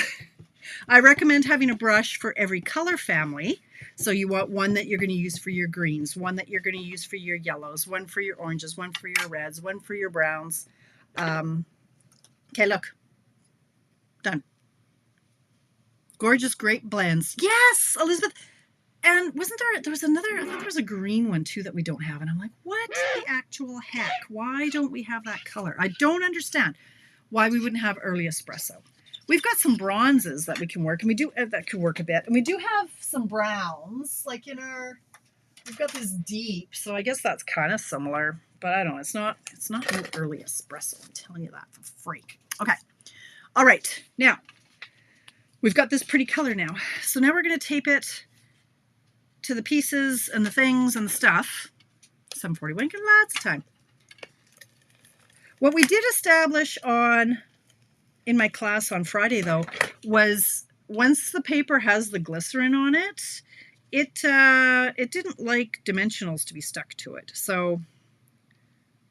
I recommend having a brush for every color family. So you want one that you're going to use for your greens, one that you're going to use for your yellows, one for your oranges, one for your reds, one for your browns. Okay, look. Done. Gorgeous, great blends. Yes, Elizabeth. And wasn't there was another, I thought there was a green one too that we don't have. And I'm like, what the actual heck? Why don't we have that color? I don't understand why we wouldn't have early espresso. We've got some bronzes that we can work, and we do, that could work a bit. And we do have some browns, like in our, we've got this deep, so I guess that's kind of similar, but I don't know, it's not no early espresso, I'm telling you that for freak. Okay, all right, now, we've got this pretty color now. So now we're gonna tape it to the pieces and the things and the stuff. 7:41, got lots of time. What we did establish in my class on Friday, though, was once the paper has the glycerin on it, it didn't like dimensionals to be stuck to it. So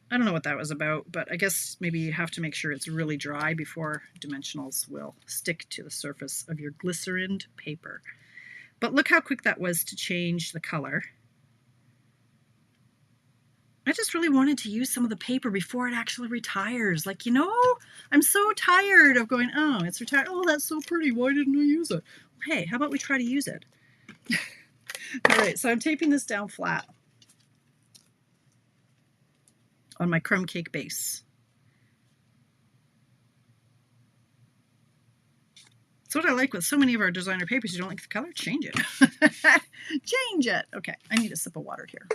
I don't know what that was about, but I guess maybe you have to make sure it's really dry before dimensionals will stick to the surface of your glycerined paper. But look how quick that was to change the color. I just really wanted to use some of the paper before it actually retires. Like, you know, I'm so tired of going, oh, it's retired. Oh, that's so pretty. Why didn't I use it? Hey, how about we try to use it? All right, so I'm taping this down flat on my crumb cake base. So what I like with so many of our designer papers, you don't like the color? Change it. Change it. Okay, I need a sip of water here.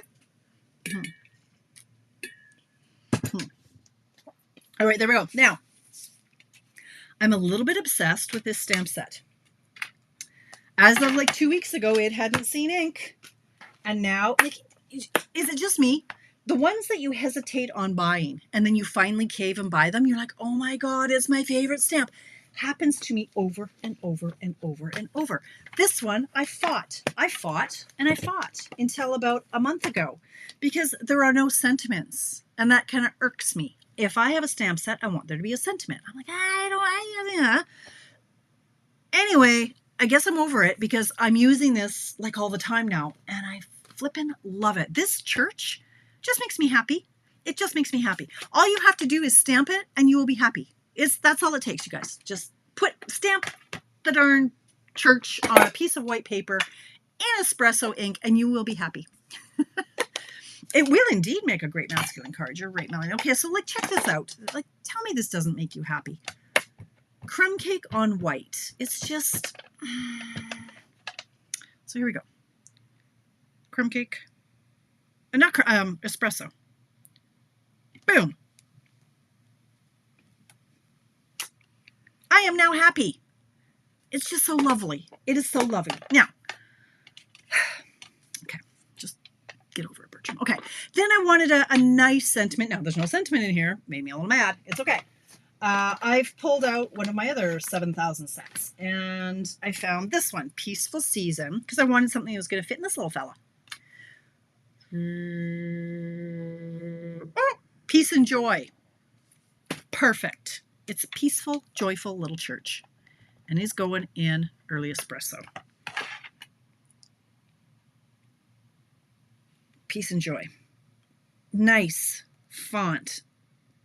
All right, there we go. Now, I'm a little bit obsessed with this stamp set. As of like 2 weeks ago, it hadn't seen ink. And now, like, is it just me? The ones that you hesitate on buying and then you finally cave and buy them, you're like, oh my God, it's my favorite stamp. Happens to me over and over and over and over. This one, I fought until about a month ago because there are no sentiments. And that kind of irks me. If I have a stamp set, I want there to be a sentiment. I'm like, yeah. Anyway, I guess I'm over it because I'm using this like all the time now and I flippin' love it. This church just makes me happy. It just makes me happy. All you have to do is stamp it and you will be happy. That's all it takes, you guys. Just stamp the darn church on a piece of white paper in espresso ink and you will be happy. It will indeed make a great masculine card. You're right, Melanie. Okay, so like check this out. Like, tell me this doesn't make you happy. Crumb cake on white. It's just... So here we go. Crumb cake. Not espresso. Boom. I am now happy. It's just so lovely. It is so lovely. Now, okay, just get over it, Bertram. Okay, then I wanted a nice sentiment. Now, there's no sentiment in here. Made me a little mad. It's okay. I've pulled out one of my other 7,000 sets, and I found this one, Peaceful Season, because I wanted something that was going to fit in this little fella. Peace and joy. Perfect. It's a peaceful, joyful little church, and is going in early espresso. Peace and joy. Nice font.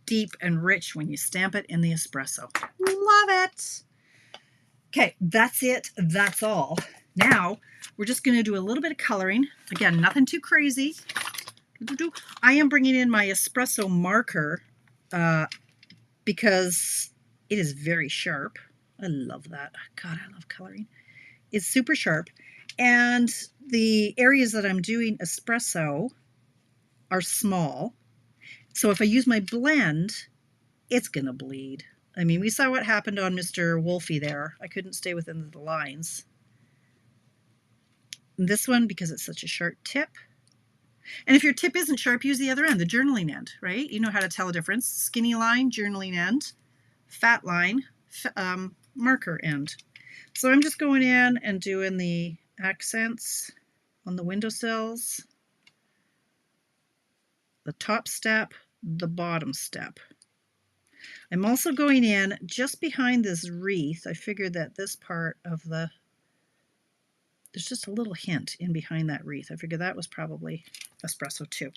Deep and rich when you stamp it in the espresso. Love it. Okay, that's it. That's all. Now, we're just going to do a little bit of coloring. Again, nothing too crazy. I am bringing in my espresso marker because it is very sharp. I love that. God, I love coloring. It's super sharp. And the areas that I'm doing espresso are small. So if I use my blend, it's going to bleed. I mean, we saw what happened on Mr. Wolfie there. I couldn't stay within the lines. And this one, because it's such a sharp tip. And if your tip isn't sharp, use the other end, the journaling end, right? You know how to tell a difference. Skinny line, journaling end. Fat line, marker end. So I'm just going in and doing the accents on the windowsills, the top step, the bottom step. I'm also going in just behind this wreath. I figured that this part of there's just a little hint in behind that wreath. I figured that was probably espresso too.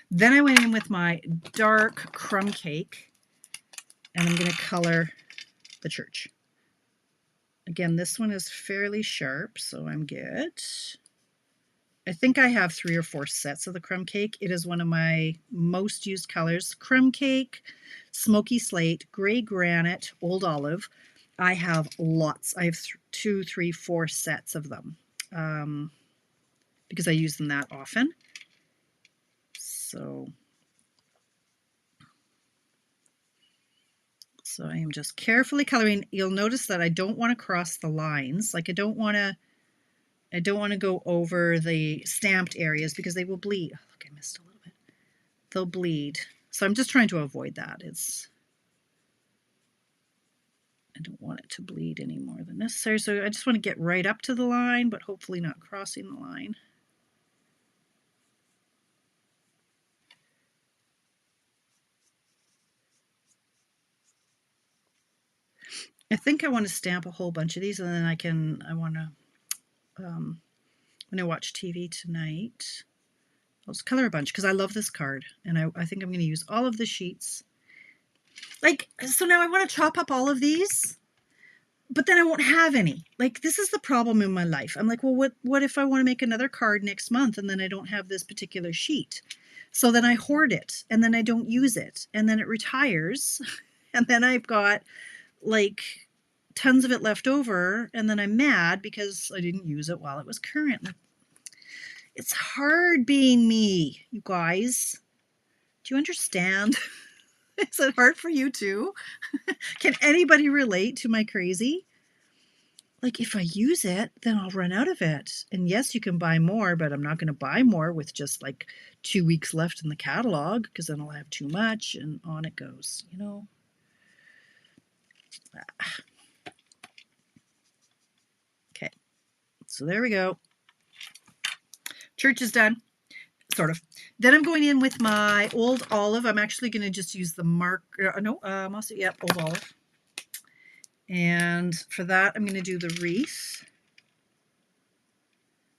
Then I went in with my dark crumb cake, and I'm going to color the church. Again, this one is fairly sharp, so I'm good. I think I have 3 or 4 sets of the crumb cake. It is one of my most used colors. Crumb cake, smoky slate, gray granite, old olive. I have lots. I have 2, 3, 4 sets of them because I use them that often. So I am just carefully coloring. You'll notice that I don't want to cross the lines. Like I don't want to go over the stamped areas because they will bleed. Oh, look, I missed a little bit. They'll bleed. So I'm just trying to avoid that. I don't want it to bleed any more than necessary. So I just want to get right up to the line, but hopefully not crossing the line. I think I want to stamp a whole bunch of these, and then I want to, when I watch TV tonight, I'll just color a bunch because I love this card, and I think I'm going to use all of the sheets. Like, so now I want to chop up all of these, but then I won't have any. Like, this is the problem in my life. I'm like, well, what if I want to make another card next month and then I don't have this particular sheet? So then I hoard it, and then I don't use it, and then it retires, and then I've got like tons of it left over, and then I'm mad because I didn't use it while it was current. It's hard being me, you guys. Do you understand? Is it hard for you too? Can anybody relate to my crazy? Like, if I use it, then I'll run out of it. And yes, you can buy more, but I'm not going to buy more with just like 2 weeks left in the catalog because then I'll have too much, and on it goes, you know. Okay, so there we go. Church is done, sort of. Then I'm going in with my old olive. I'm actually going to just use the marker. Also, yeah, old olive. And for that, I'm going to do the wreath.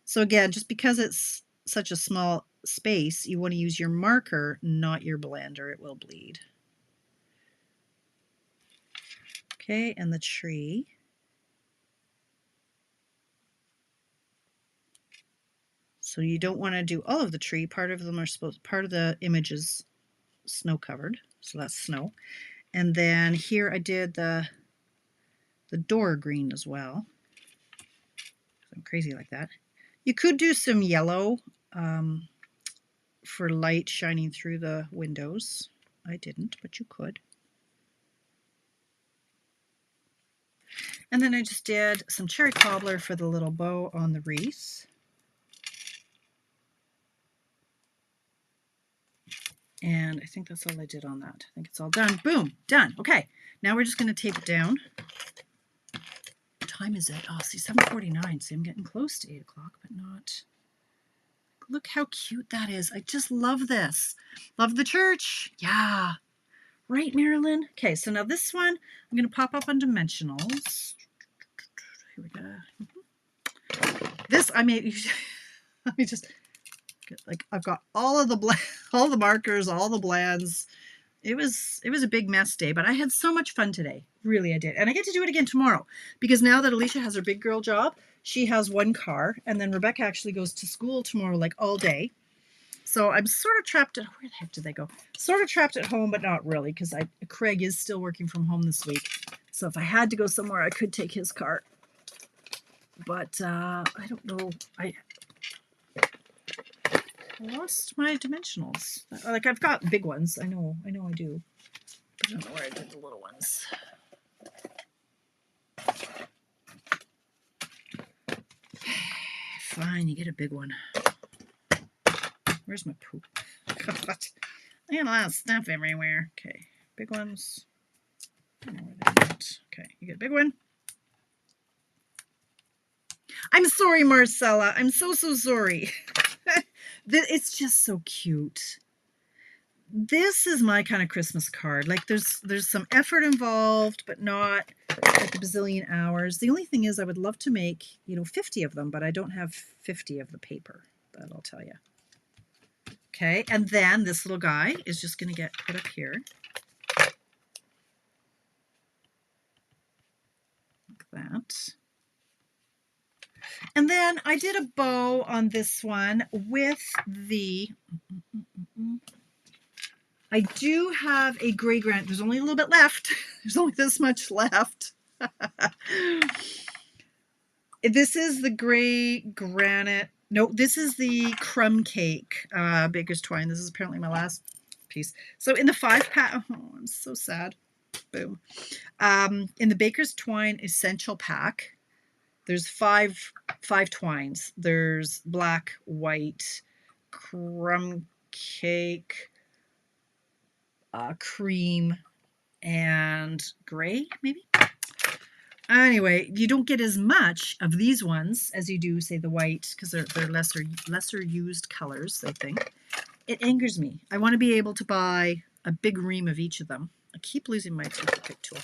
So again, just because it's such a small space, you want to use your marker, not your blender. It will bleed. Okay, and the tree. So you don't want to do all of the tree. Part of the image is snow covered. So that's snow. And then here I did the door green as well. I'm crazy like that. You could do some yellow for light shining through the windows. I didn't, but you could. And then I just did some cherry cobbler for the little bow on the wreath. And I think that's all I did on that. I think it's all done. Boom, done. Okay, now we're just going to tape it down. What time is it? Oh, see, 7:49. See, I'm getting close to 8 o'clock, but not. Look how cute that is. I just love this. Love the church. Yeah. Right, Marilyn? Okay, so now this one, I'm going to pop up on dimensionals. Here we go. This, I made, let me just, like, I've got all the markers, all the blends. It was a big mess day, but I had so much fun today. Really, I did. And I get to do it again tomorrow because now that Alicia has her big girl job, she has one car, and then Rebecca actually goes to school tomorrow, like all day. So I'm sort of trapped at, where the heck did they go? Sort of trapped at home, but not really, because Craig is still working from home this week. So if I had to go somewhere, I could take his car. But I don't know. I lost my dimensionals. Like, I've got big ones. I know I do. But I don't know where I did the little ones. Fine, you get a big one. Where's my poop? God, I got a lot of stuff everywhere. Okay, big ones. I don't know where they're at. Okay, you get a big one. I'm sorry, Marcella. I'm so sorry. It's just so cute. This is my kind of Christmas card. Like, there's some effort involved, but not like a bazillion hours. The only thing is I would love to make, 50 of them, but I don't have 50 of the paper. That I'll tell you. Okay, and then this little guy is just going to get put up here. Like that. And then I did a bow on this one with the... I do have a gray granite. There's only a little bit left. There's only this much left. This is the gray granite. No, this is the crumb cake baker's twine. This is apparently my last piece. So in the 5-pack, oh, I'm so sad. Boom. In the baker's twine essential pack, there's five twines. There's black, white, crumb cake, cream, and gray, maybe? Anyway, you don't get as much of these ones as you do, say, the white, because they're lesser used colors, I think. It angers me. I want to be able to buy a big ream of each of them. I keep losing my toothpick tool.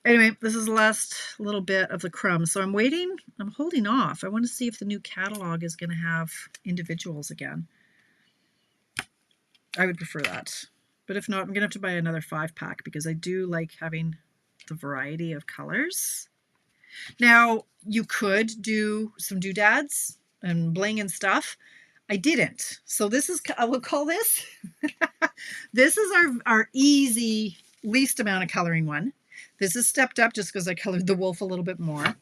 Anyway, this is the last little bit of the crumbs. So I'm waiting. I'm holding off. I want to see if the new catalog is going to have individuals again. I would prefer that. But if not, I'm going to have to buy another 5-pack because I do like having the variety of colors. Now, you could do some doodads and bling and stuff. I didn't. So this is, I will call this, this is our easy, least amount of coloring one. This is stepped up just because I colored the wolf a little bit more.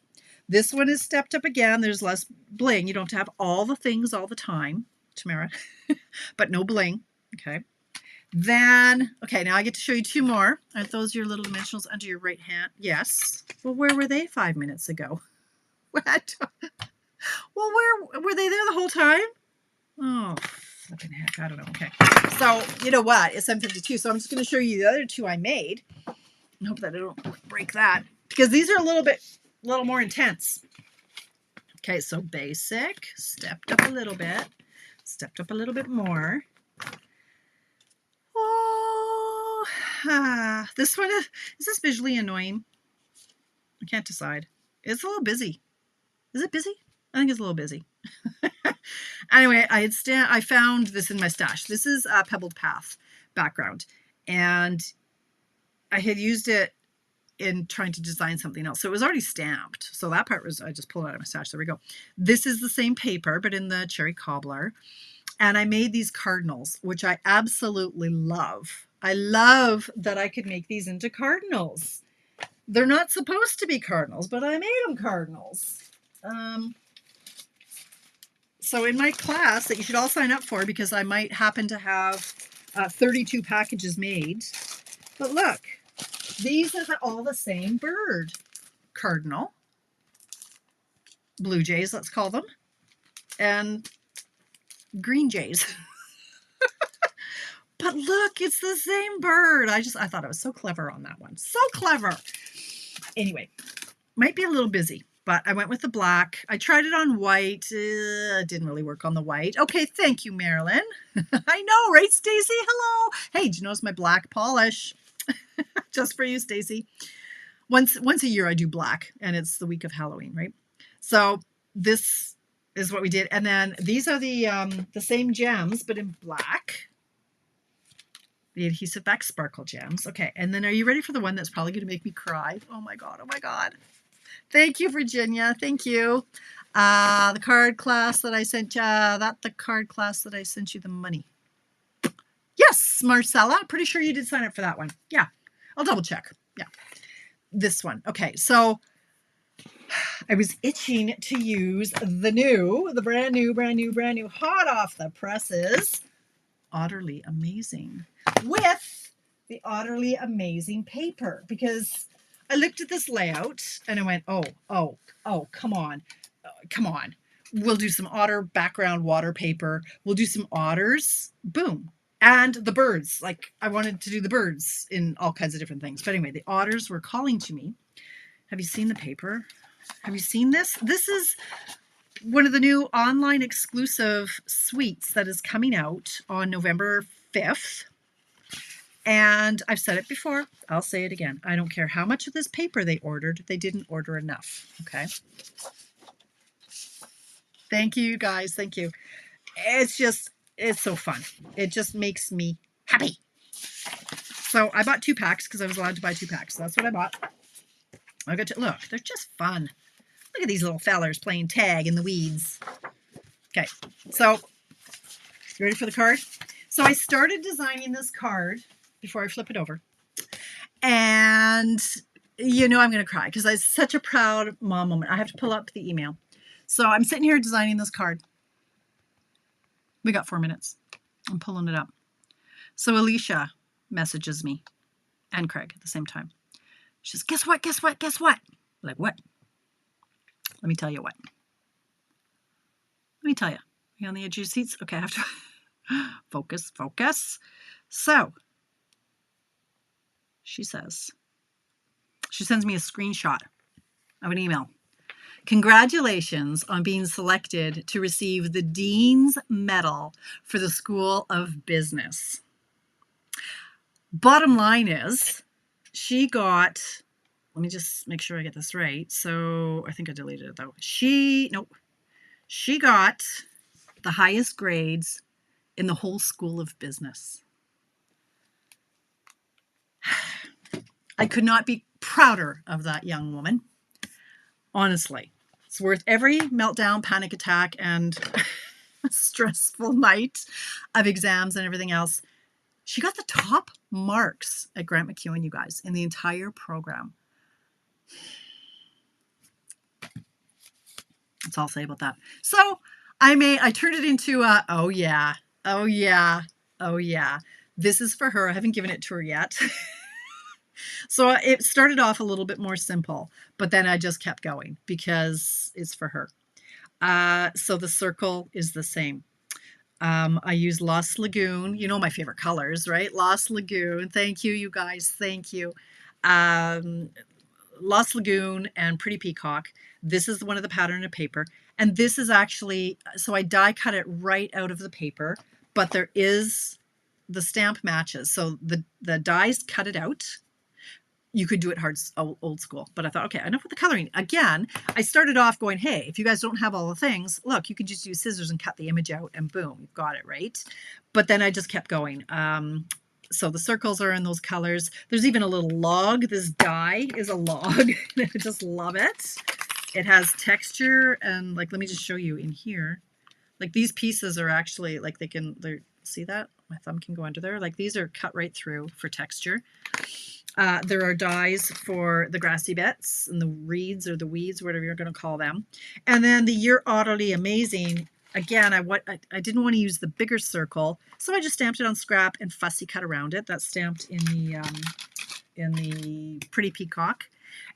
This one is stepped up again. There's less bling. You don't have to have all the things all the time, Tamara, but no bling. Okay. Then, okay, now I get to show you 2 more. Aren't those your little dimensionals under your right hand? Yes. Well, where were they 5 minutes ago? What? Well, where were they there the whole time? Oh, flipping heck. I don't know. Okay. So, you know what? It's 7:52. So I'm just going to show you the other 2 I made. I hope that I don't break that because these are a little more intense. Okay. So basic, stepped up a little bit, stepped up a little bit more. Oh, this one is this visually annoying? I can't decide. It's a little busy. Is it busy? I think it's a little busy. Anyway, I found this in my stash. This is a Pebbled Path background, and I had used it in trying to design something else. So it was already stamped. So that part was, I just pulled it out of my stash. There we go. This is the same paper, but in the cherry cobbler. And I made these cardinals, which I absolutely love. I love that I could make these into cardinals. They're not supposed to be cardinals, but I made them cardinals. So in my class that you should all sign up for, because I might happen to have 32 packages made. But look, these are all the same bird. Cardinal, blue jays, let's call them, and green jays. But look, it's the same bird. I thought I was so clever on that one. So clever. Anyway, might be a little busy, but I went with the black. I tried it on white. It didn't really work on the white. Okay, thank you, Marilyn. I know, right, Stacy? Hello. Hey, did you notice my black polish? Just for you, Stacy. Once a year I do black, and it's the week of Halloween, right? So this is what we did. And then these are the same gems, but in black. The adhesive back sparkle gems. Okay, and then are you ready for the one that's probably going to make me cry? Oh my God, oh my God. Thank you, Virginia. Thank you. The card class that I sent you, the card class that I sent you the money. Yes, Marcella, pretty sure you did sign up for that one. Yeah, I'll double check. Yeah, this one. Okay, so I was itching to use the brand new, hot off the presses, Utterly Amazing, with the Utterly Amazing paper, because I looked at this layout and I went, oh, come on. We'll do some otter background water paper. We'll do some otters. Boom. And the birds. Like, I wanted to do the birds in all kinds of different things. But anyway, the otters were calling to me. Have you seen the paper? Have you seen this? This is one of the new online exclusive suites that is coming out on November 5th. And I've said it before. I'll say it again. I don't care how much of this paper they ordered. They didn't order enough. Okay. Thank you, guys. Thank you. It's so fun. It just makes me happy. So I bought 2 packs because I was allowed to buy 2 packs. So that's what I bought. I got to look. They're just fun. Look at these little fellers playing tag in the weeds. Okay. So you ready for the card? So I started designing this card before I flip it over. And you know I'm going to cry because it's such a proud mom moment. I have to pull up the email. So I'm sitting here designing this card. We got 4 minutes. I'm pulling it up. So Alicia messages me and Craig at the same time. She says, guess what? I'm like, what? Let me tell you what. Let me tell you. Are you on the edge of your seats? Okay, I have to focus. So she sends me a screenshot of an email. Congratulations on being selected to receive the Dean's Medal for the School of Business. Bottom line is, she got, let me just make sure I get this right. So I think I deleted it though. She got the highest grades in the whole School of Business. I could not be prouder of that young woman. Honestly, it's worth every meltdown, panic attack, and stressful night of exams and everything else. She got the top marks at Grant MacEwan, you guys, in the entire program. That's all I'll say about that. So I turned it into a, oh yeah. This is for her. I haven't given it to her yet. So it started off a little bit more simple, but then I just kept going because it's for her. So the circle is the same. I use Lost Lagoon. You know my favorite colors, right? Lost Lagoon. Thank you, you guys. Thank you. Lost Lagoon and Pretty Peacock. This is one of the pattern of paper. And this is actually, so I die cut it right out of the paper, but there is, the stamp matches. So the dies cut it out. You could do it old school, but I thought, okay, enough with the coloring. Again, I started off going, hey, if you guys don't have all the things, look, you could just use scissors and cut the image out and boom, you've got it, right? But then I just kept going. So the circles are in those colors. There's even a little log. This die is a log. I just love it. It has texture and like, let me just show you in here. Like these pieces are actually like see that? My thumb can go under there. Like these are cut right through for texture. There are dies for the grassy bits and the reeds or the weeds, whatever you're going to call them. And then the You're Utterly Amazing. Again, I didn't want to use the bigger circle, so I just stamped it on scrap and fussy cut around it. That's stamped in the Pretty Peacock.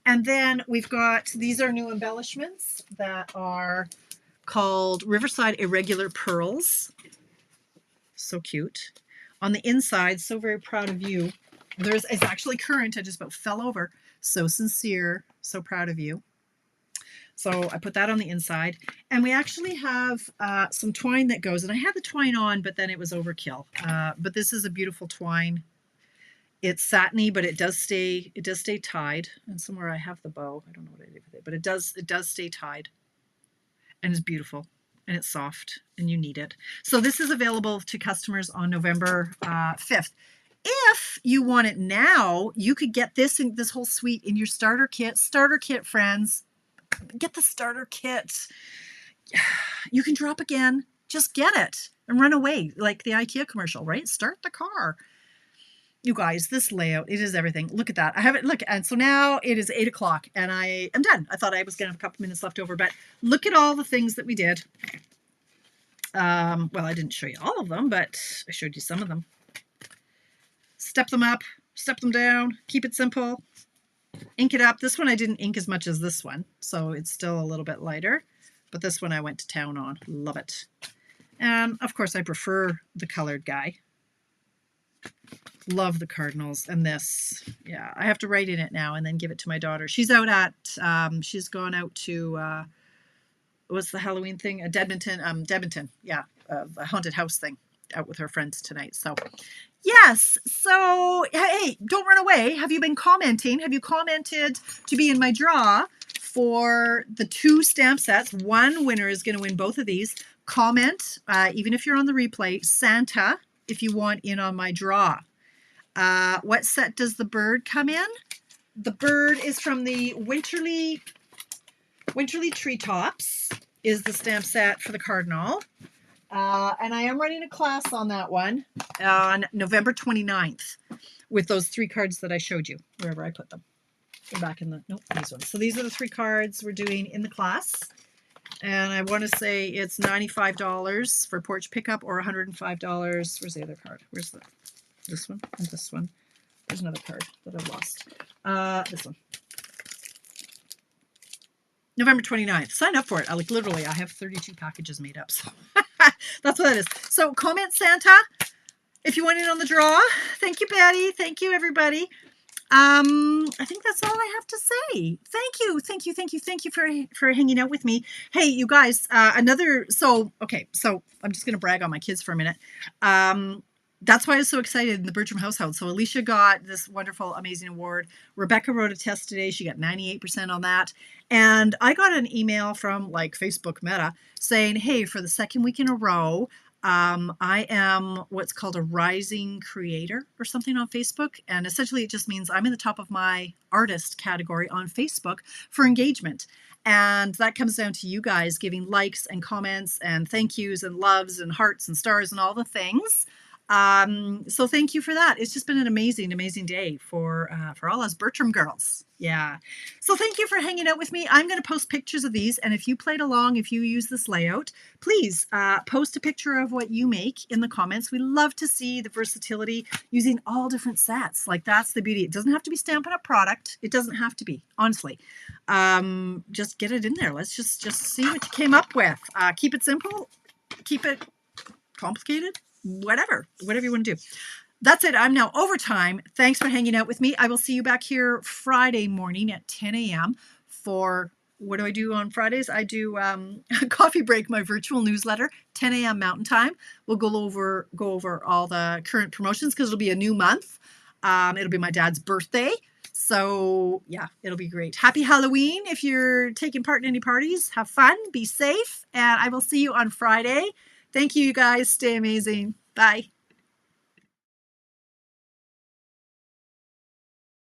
And then we've got, these are new embellishments that are called Riverside Irregular Pearls. So cute. On the inside, so very proud of you. It's actually current. I just about fell over. So sincere. So proud of you. So I put that on the inside. And we actually have some twine that goes. And I had the twine on, but then it was overkill. But this is a beautiful twine. It's satiny, but it does stay tied. And somewhere I have the bow. I don't know what I did with it, but it does stay tied. And it's beautiful. And it's soft. And you need it. So this is available to customers on November 5th. If you want it now, you could get this whole suite in your starter kit. Starter kit, friends, Get the starter kit. You can drop again. Just get it and run away like the IKEA commercial, right? Start the car. You guys, this layout, it is everything. Look at that. I have it. Look, and so now it is 8 o'clock and I am done. I thought I was going to have a couple minutes left over, but look at all the things that we did. Well, I didn't show you all of them, but I showed you some of them. Step them up, step them down, keep it simple, ink it up. This one I didn't ink as much as this one, so it's still a little bit lighter, but this one I went to town on. Love it. And of course I prefer the colored guy. Love the cardinals. And this, yeah, I have to write in it now and then give it to my daughter. She's out at, she's gone out to, what's the Halloween thing? Dedmonton, yeah, a haunted house thing, out with her friends tonight. So yes, so hey, don't run away. Have you been commenting? Have you commented to be in my draw for the 2 stamp sets? One winner is going to win both of these. Comment, even if you're on the replay, Santa, if you want in on my draw. What set does the bird come in? The bird is from the Winterly Treetops is the stamp set for the cardinal. And I am running a class on that one on November 29th with those 3 cards that I showed you, wherever I put them. Go back in the, nope, these ones. So these are the 3 cards we're doing in the class. And I want to say it's $95 for porch pickup or $105. Where's the other card? Where's this one and this one? There's another card that I've lost. This one. November 29th. Sign up for it. I literally, I have 32 packages made up. So that's what that is. So comment Santa if you want in on the draw. Thank you, Betty. Thank you, everybody. I think that's all I have to say. Thank you for hanging out with me. Hey, you guys, okay, so I'm just going to brag on my kids for a minute. That's why I was so excited in the Bertram household. So Alicia got this wonderful, amazing award. Rebecca wrote a test today. She got 98% on that. And I got an email from like Facebook Meta saying, hey, for the 2nd week in a row, I am what's called a rising creator or something on Facebook. And essentially it just means I'm in the top of my artist category on Facebook for engagement. And that comes down to you guys giving likes and comments and thank yous and loves and hearts and stars and all the things. So thank you for that. It's just been an amazing, amazing day for all us Bertram girls. Yeah. So thank you for hanging out with me. I'm going to post pictures of these. And if you played along, if you use this layout, please post a picture of what you make in the comments. We love to see the versatility using all different sets. Like that's the beauty. It doesn't have to be Stampin' Up! Product. It doesn't have to be, honestly. Just get it in there. Let's just see what you came up with. Keep it simple. Keep it complicated. Whatever you want to do. That's it. I'm now over time. Thanks for hanging out with me. I will see you back here Friday morning at 10 a.m. for, what do I do on Fridays? I do Coffee Break, my virtual newsletter, 10 a.m. Mountain Time. We'll go over all the current promotions because it'll be a new month. It'll be my dad's birthday. So yeah, it'll be great. Happy Halloween. If you're taking part in any parties, have fun, be safe, and I will see you on Friday. Thank you, you guys. Stay amazing. Bye.